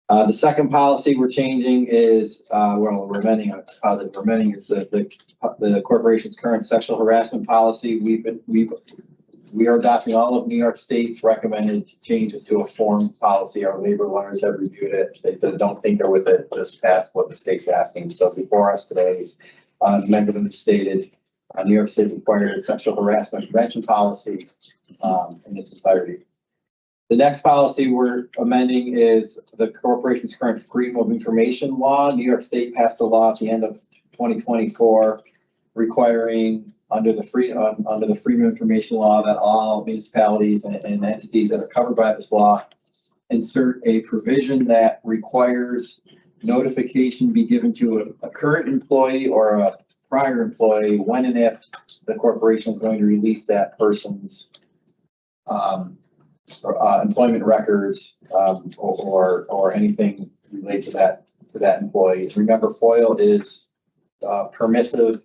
The second policy we're changing is, we're amending is the corporation's current sexual harassment policy. We've We are adopting all of New York State's recommended changes to a form policy. Our labor lawyers have reviewed it. They said, don't tinker with it, just pass what the state's asking. So before us today is amendment stated, New York State required sexual harassment prevention policy in its entirety. The next policy we're amending is the corporation's current freedom of information law. New York State passed a law at the end of 2024 requiring under the freedom of information law that all municipalities and entities that are covered by this law insert a provision that requires notification be given to a current employee or a prior employee when and if the corporation is going to release that person's employment records or anything related to that employee. Remember, FOIL is permissive,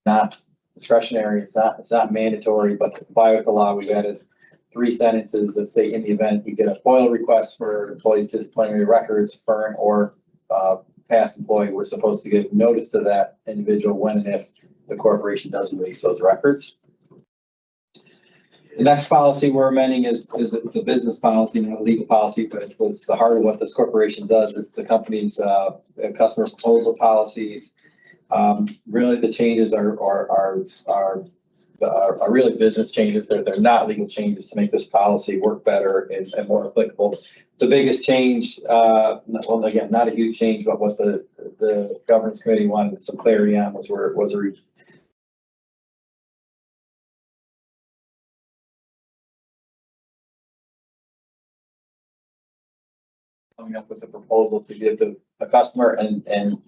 not discretionary. It's not mandatory, but to comply with the law, we've added 3 sentences that say in the event you get a FOIL request for employees' disciplinary records, current or past employee, we're supposed to give notice to that individual when and if the corporation doesn't release those records. The next policy we're amending is it's a business policy, not a legal policy, but it's the heart of what this corporation does. It's the company's customer proposal policies. Really, the changes are really business changes. They're not legal changes to make this policy work better and more applicable. The biggest change, well, again, not a huge change, but what the governance committee wanted some clarity on was coming up with a proposal to give to a customer. And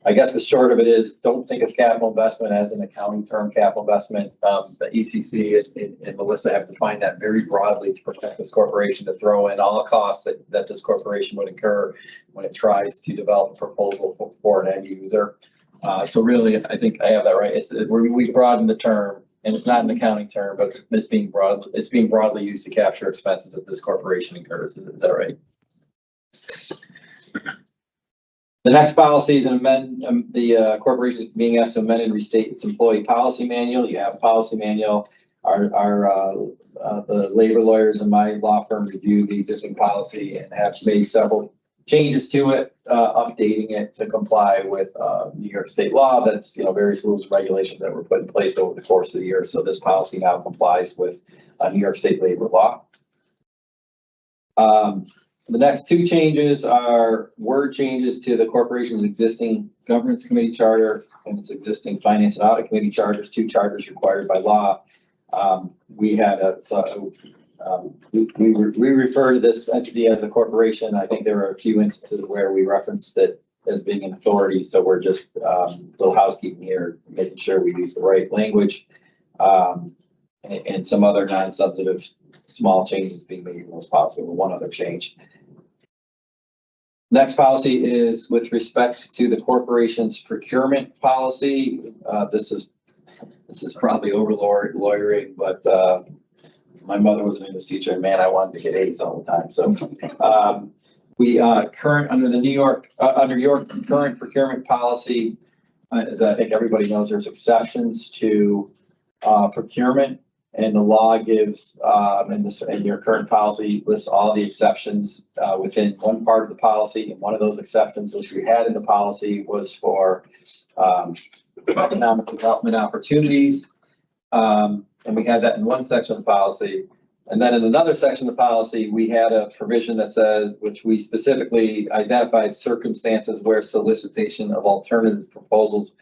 I guess the short of it is, don't think of capital investment as an accounting term. Capital investment, the ECC and Melissa have defined that very broadly to protect this corporation, to throw in all costs that this corporation would incur when it tries to develop a proposal for an end user. So really, I think I have that right. We broadened the term, and it's not an accounting term, but it's being broadly used to capture expenses that this corporation incurs. Is that right? The next policy is the corporation is being asked to amend and restate its employee policy manual. You have a policy manual. The labor lawyers in my law firm reviewed the existing policy and have made several changes to it, updating it to comply with New York State law. That's various rules and regulations that were put in place over the course of the year. So this policy now complies with New York State labor law. The next 2 changes are word changes to the corporation's existing governance committee charter and its existing finance and audit committee charters, 2 charters required by law. We refer to this entity as a corporation. I think there are a few instances where we referenced it as being an authority. So we're just a little housekeeping here, making sure we use the right language, and some other non-substantive small changes being made in this policy, with one other change. Next policy is with respect to the corporation's procurement policy. This is probably over lawyering, but my mother was an English teacher, and man, I wanted to get A's all the time. So we under your current procurement policy, as I think everybody knows, there's exceptions to procurement. And the law gives, and your current policy lists all the exceptions within one part of the policy. And one of those exceptions, which we had in the policy, was for economic development opportunities. And we had that in one section of the policy. And then in another section of the policy, we had a provision that said, which we specifically identified circumstances where solicitation of alternative proposals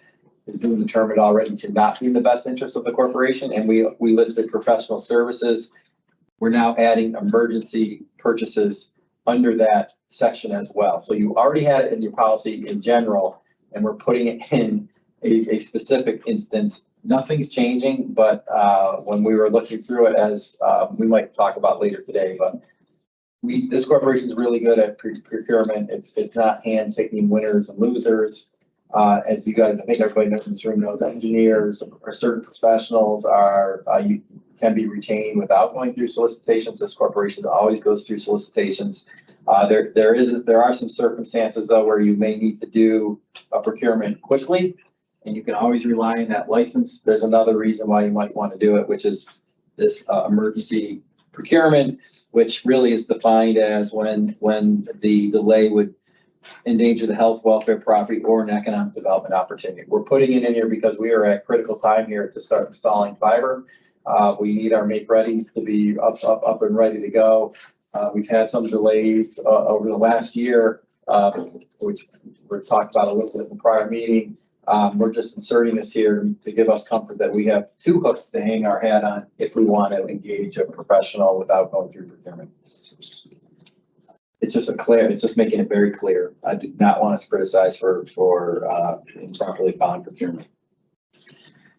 is being determined already to not be in the best interest of the corporation. And we listed professional services. We're now adding emergency purchases under that section as well. So you already had it in your policy in general, and we're putting it in a specific instance. Nothing's changing, but when we were looking through it, as we might talk about later today, but this corporation is really good at procurement. It's not hand-picking winners and losers. As you guys, I think everybody knows in this room knows, engineers or certain professionals can be retained without going through solicitations. This corporation always goes through solicitations. There are some circumstances though where you may need to do a procurement quickly, and you can always rely on that license. There's another reason why you might want to do it, which is this emergency procurement, which really is defined as when the delay would endanger the health, welfare, property, or an economic development opportunity. We're putting it in here because we are at critical time here to start installing fiber. We need our make-readies to be up and ready to go. We've had some delays over the last year, which we talked about a little bit in the prior meeting. We're just inserting this here to give us comfort that we have two hooks to hang our hat on if we want to engage a professional without going through procurement. It's just making it very clear. I do not want us criticized for improperly following procurement.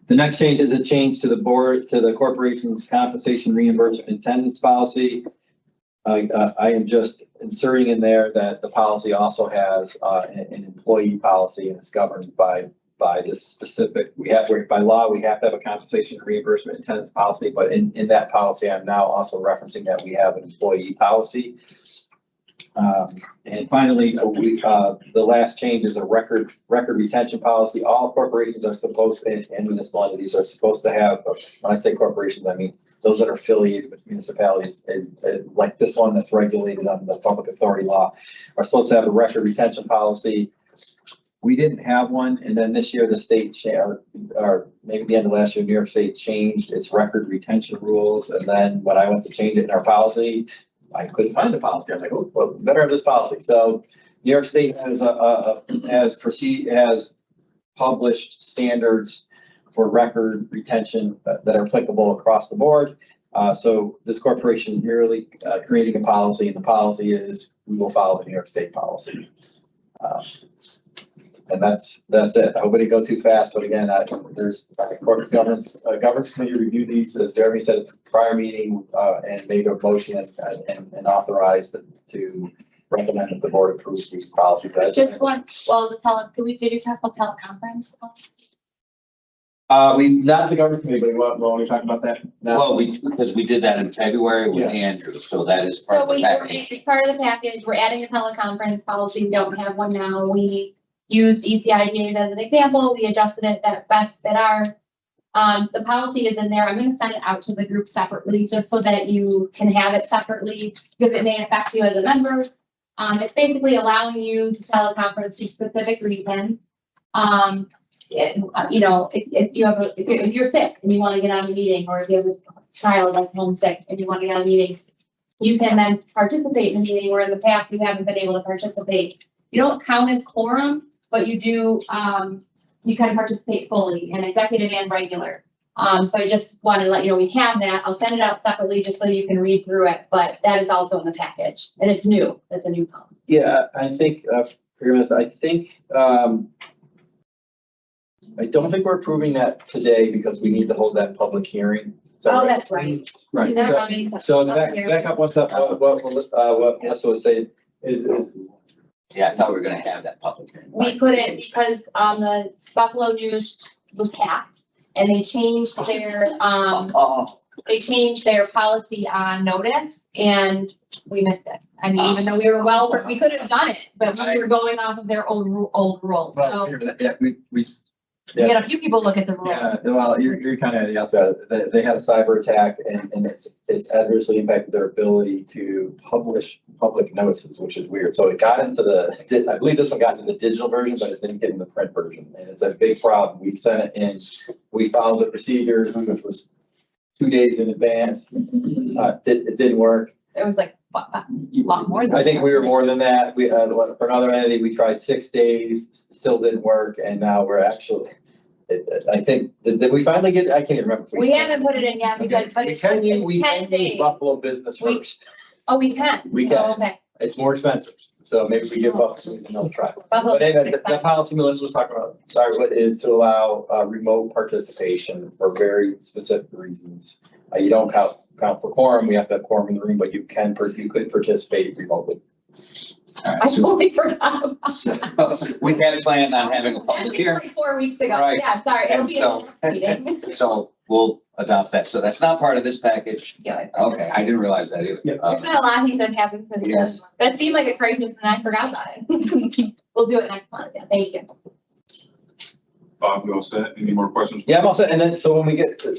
The next change is a change to the corporation's compensation reimbursement attendance policy. I am just inserting in there that the policy also has an employee policy, and it's governed by this specific. By law, we have to have a compensation reimbursement attendance policy, but in that policy, I'm now also referencing that we have an employee policy. And finally, the last change is a record retention policy. All corporations are supposed, and municipal entities are supposed to have, when I say corporations, I mean those that are affiliated with municipalities, like this one that's regulated under the public authority law, are supposed to have a record retention policy. We didn't have one, and then this year the state, or maybe the end of last year, New York State changed its record retention rules, and then when I went to change it in our policy, I couldn't find the policy. I'm like, oh, well, better have this policy. So New York State has published standards for record retention that are applicable across the board. So this corporation is merely creating a policy, and the policy is we will follow the New York State policy. And that's it. I hope I didn't go too fast, but again, there's corporate governance committee reviewed these, as Jeremy said at the prior meeting, and made a motion and authorized to recommend that the board approve these policies. Just one, well, did you talk about teleconference? We, not the government committee, but when we talked about that. Well, because we did that in February with Andrew, so that is part of the package. Part of the package, we're adding a teleconference policy. We don't have one now. We used ECIDAs as an example. We adjusted it that best fit ours. The policy is in there. I'm going to send it out to the group separately just so that you can have it separately because it may affect you as a member. It's basically allowing you to teleconference for specific reasons. You know, if you're sick and you want to get on a meeting, or if you have a child that's homesick and you want to get on a meeting, you can then participate in the meeting where in the past you haven't been able to participate. You don't count as quorum, but you do, you can participate fully in executive and regular. So I just wanted to let you know we have that. I'll send it out separately just so you can read through it, but that is also in the package and it's new. That's a new policy. Yeah, I think, I don't think we're approving that today because we need to hold that public hearing. That's right. Right. So back up one step, what Melissa was saying is. Yeah, I thought we were gonna have that public hearing. We couldn't because the Buffalo News was capped and they changed their policy on notice and we missed it. I mean, even though we were we could have done it, but we were going off of their old rules. So we had a few people look at the rules. Yeah, well, you're kind of, yes, they had a cyber attack and it's adversely impacted their ability to publish public notices, which is weird. So it got into I believe this one got into the digital version, but it didn't get in the print version. And it's a big problem. We sent it in, we followed the procedures, which was 2 days in advance. It didn't work. It was like a lot more than I think we were more than that. We for another entity, we tried 6 days, still didn't work, and now we're actually. I think did we finally get? I can't even remember. We haven't put it in yet because we can do Buffalo business first. We can. We can. Oh, okay. It's more expensive, so maybe we give Buffalo another try. But anyway, the policy Melissa was talking about, what is to allow remote participation for very specific reasons. You don't count for quorum. We have to have quorum in the room, but you could participate remotely. Right, I totally forgot. We had planned on having a public hearing. Like 4 weeks ago. Right. Yeah, sorry. And so we'll adopt that. So that's not part of this package. Yeah. Okay, I didn't realize that either. There's been a lot of things that happened since. Yes. That seemed like a crisis and I forgot about it. We'll do it next month. Yeah, thank you. Bob, we all set? Any more questions? Yeah, I'm all set. And then, so when we get to,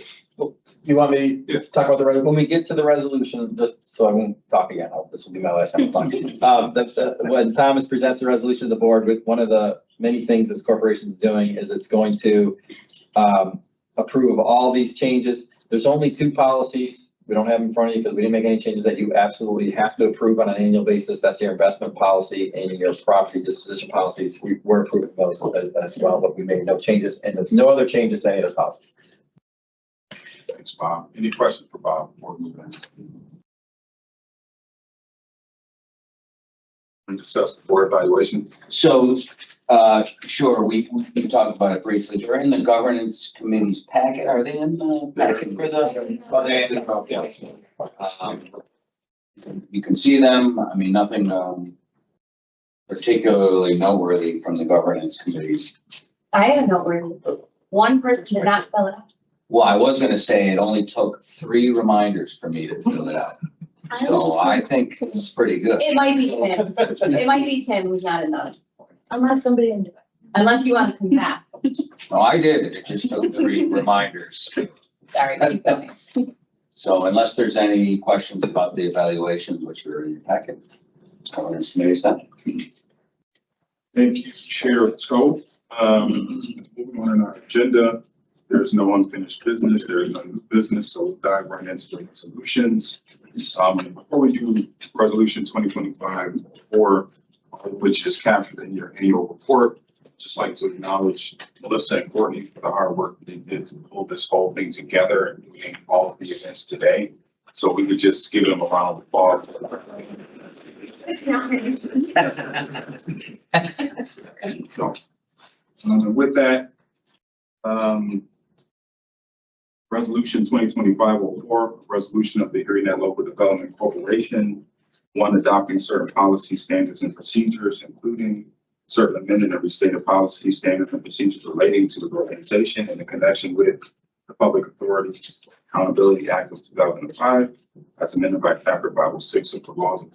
You want me to talk about when we get to the resolution, just so I won't talk again, this will be my last time talking. When Thomas presents the resolution to the board, with one of the many things this corporation is doing is it's going to approve all these changes. There's only 2 policies. We don't have them in front of you because we didn't make any changes that you absolutely have to approve on an annual basis. That's your investment policy and your property disposition policies. We're approving those as well, but we made no changes, and there's no other changes to any of those policies. Thanks, Bob. Any questions for Bob before we move on? We discuss the board evaluations. So, sure, we talked about it briefly. They're in the governance committee's packet. Are they in the packet for the? Oh, they in the, you can see them. I mean, nothing, particularly noteworthy from the governance committees. I have no worry. One person did not fill it out. Well, I was gonna say it only took 3 reminders for me to fill it out. So I think it's pretty good. It might be Tim. It might be Tim who's not in those. Unless somebody can do it. Unless you want to come back. No, I did. It just took 3 reminders. Sorry, keep going. So unless there's any questions about the evaluations, which are in your packet, governance committee's done. Thank you, Chair Scope. Moving on in our agenda, there's no unfinished business, there is no new business, so we'll dive right into the resolutions. Before we do resolution 2025-4, which is captured in your annual report, just like to acknowledge Melissa and Courtney for the hard work they did to pull this whole thing together and doing all of the events today. So we would just give them a round of applause. So with that, resolution 2025-04, resolution of the ErieNet Local Development Corporation, 1, adopting certain policy standards and procedures, including certain amended and restated policy standards and procedures relating to the organization in connection with the Public Authority Accountability Act of 2005. That's amended by Chapter 506 of the laws of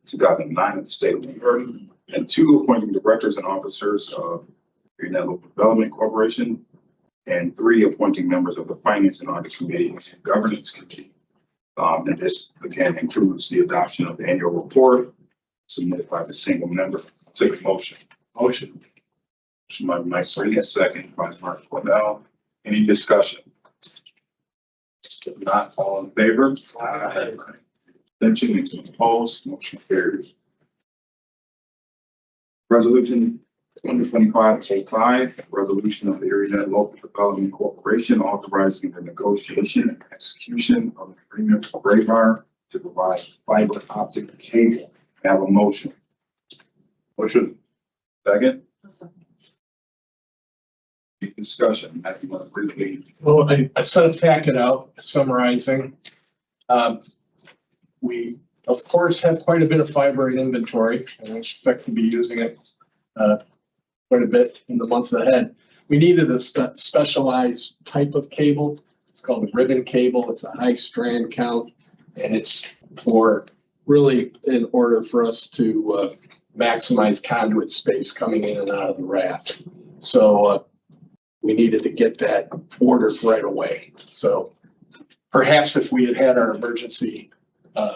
2009 of the state of New York. And 2, appointing directors and officers of ErieNet Local Development Corporation. And 3, appointing members of the Finance and Audit Committee and Governance Committee. And this again includes the adoption of the annual report submitted by the single member. I'll take a motion. Motion by Mike Brady, second by Mark Cornell. Any discussion? If not, all in favor? Aye. Abstention, any opposed? Motion carries. Resolution 2025-05, resolution of the ErieNet Local Development Corporation authorizing the negotiation and execution of an agreement with Graybar to provide fiber optic cable. Have a motion. Motion. Second. Discussion. Matt, you want to briefly? Well, I sent a packet out summarizing. We, of course, have quite a bit of fiber in inventory, and we expect to be using it quite a bit in the months ahead. We needed a specialized type of cable. It's called a ribbon cable. It's a high strand count, and it's for really in order for us to maximize conduit space coming in and out of the raft. So we needed to get that ordered right away. So perhaps if we had had our emergency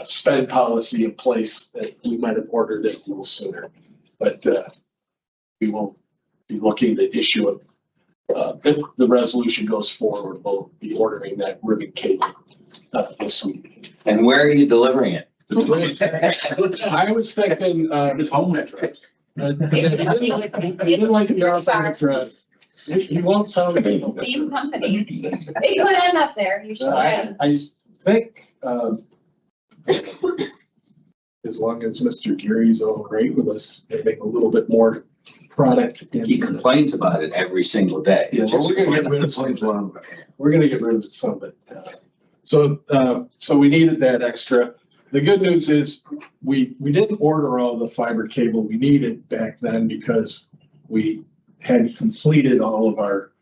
spend policy in place, that we might have ordered it a little sooner. But we will be looking to issue it. If the resolution goes forward, we'll be ordering that ribbon cable this week. And where are you delivering it? I was thinking his home address. He didn't like the address. He won't tell me. Same company. It could end up there. You should. I think as long as Mr. Geary's all right with us, maybe a little bit more product. He complains about it every single day. Yeah, well, we're gonna get rid of some. We're gonna get rid of some of it. So we needed that extra. The good news is we didn't order all the fiber cable we needed back then because we had completed all of our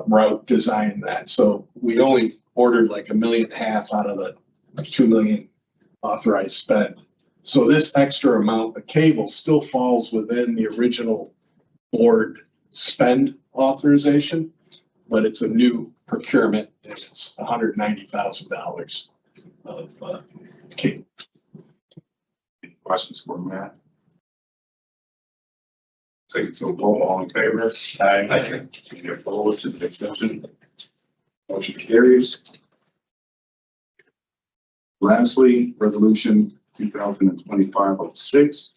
route design and that. So we only ordered like 1.5 million out of the 2 million authorized spend. So this extra amount of cable still falls within the original board spend authorization. but it's a new procurement and it's $190,000 of cable. Any questions for Matt? Take it to a vote, all in favor? Aye. Any opposed, any extension? Motion carries. Lastly, resolution 2025-06,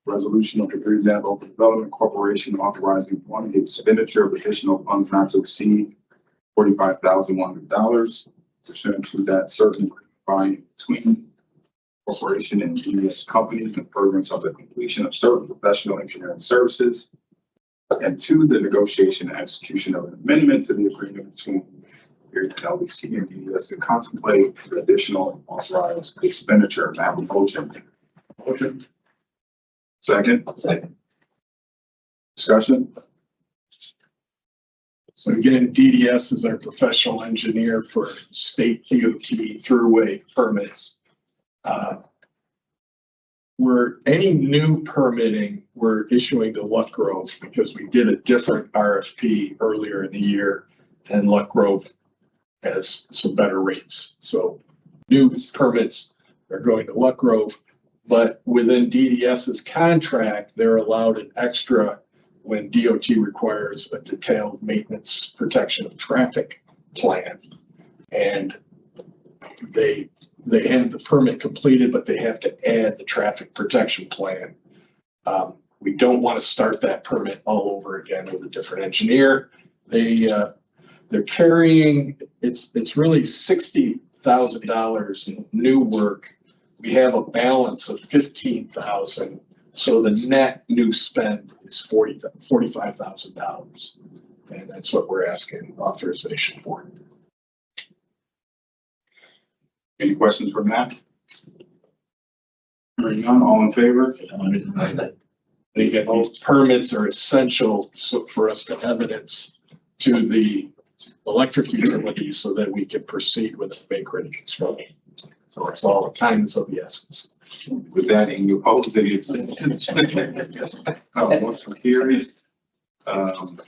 resolution of the ErieNet Local Development Corporation authorizing one expenditure of additional funds not to exceed $45,100 pursuant to that certain by between corporation and GS companies in furtherance of the completion of certain professional engineering services, and to the negotiation and execution of an amendment to the agreement between ErieNet LLC and GS to contemplate the additional authorized expenditure. May I have a motion? Motion. Second. Second. Discussion. So again, DDS is our professional engineer for state DOT throughway permits. Any new permitting, we're issuing to Luck Grove because we did a different RFP earlier in the year and Luck Grove has some better rates. So new permits are going to Luck Grove, but within DDS's contract, they're allowed an extra when DOT requires a detailed maintenance protection of traffic plan. And they have the permit completed, but they have to add the traffic protection plan. We don't want to start that permit all over again with a different engineer. They're carrying, it's really $60,000 in new work. We have a balance of $15,000. So the net new spend is $45,000. And that's what we're asking authorization for. Any questions for Matt? Hearing none, all in favor? Again, those permits are essential for us to evidence to the electric utilities so that we can proceed with the make-ready construction. So it's all the time is of the essence. With that, any opposed, any abstentions? Motion carries. When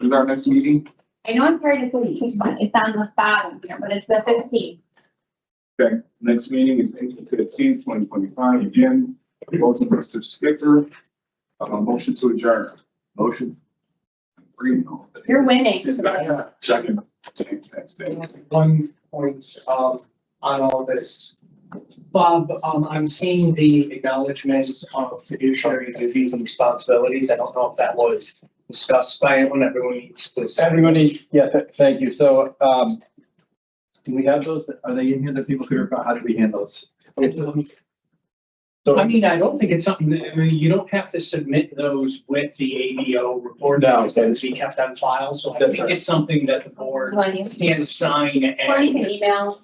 is our next meeting? I know it's hard to believe, but it's on the bottom here, but it's the 15th. Okay, next meeting is April 15th, 2025. Again, voting Mr. Spicker. Motion to adjourn. Motion. You're winning. Second. One point, on all this. Bob, I'm seeing the acknowledgements of fiduciary duties and responsibilities. I don't know if that was discussed by anyone. Everyone needs this. Everybody, yeah, thank you. So, do we have those? Are they in here that people could, how do we handle those? So, I mean, I don't think it's something that, I mean, you don't have to submit those with the ABO report. No. It's to be kept on file. So I think it's something that the board can sign Or you can and email.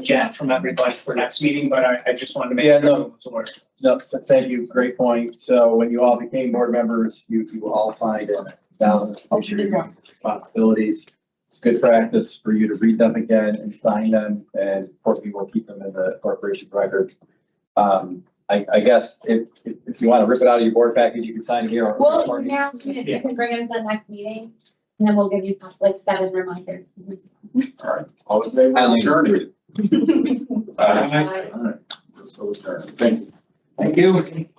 get from everybody for next meeting, but I just wanted to make. Yeah, sure no. everyone was aware. No, thank you. Great point. So when you all became board members, you all signed it down, responsibilities. It's good practice for you to read them again and sign them, and of course, we will keep them in the corporation records. I guess if you want to rip it out of your board package, you can sign it here. Or Well, now you can bring us to the next meeting and then we'll give you like 7 reminders. All right. All in favor of adjourning? Bye. All right. So adjourned. Thank you. Thank you.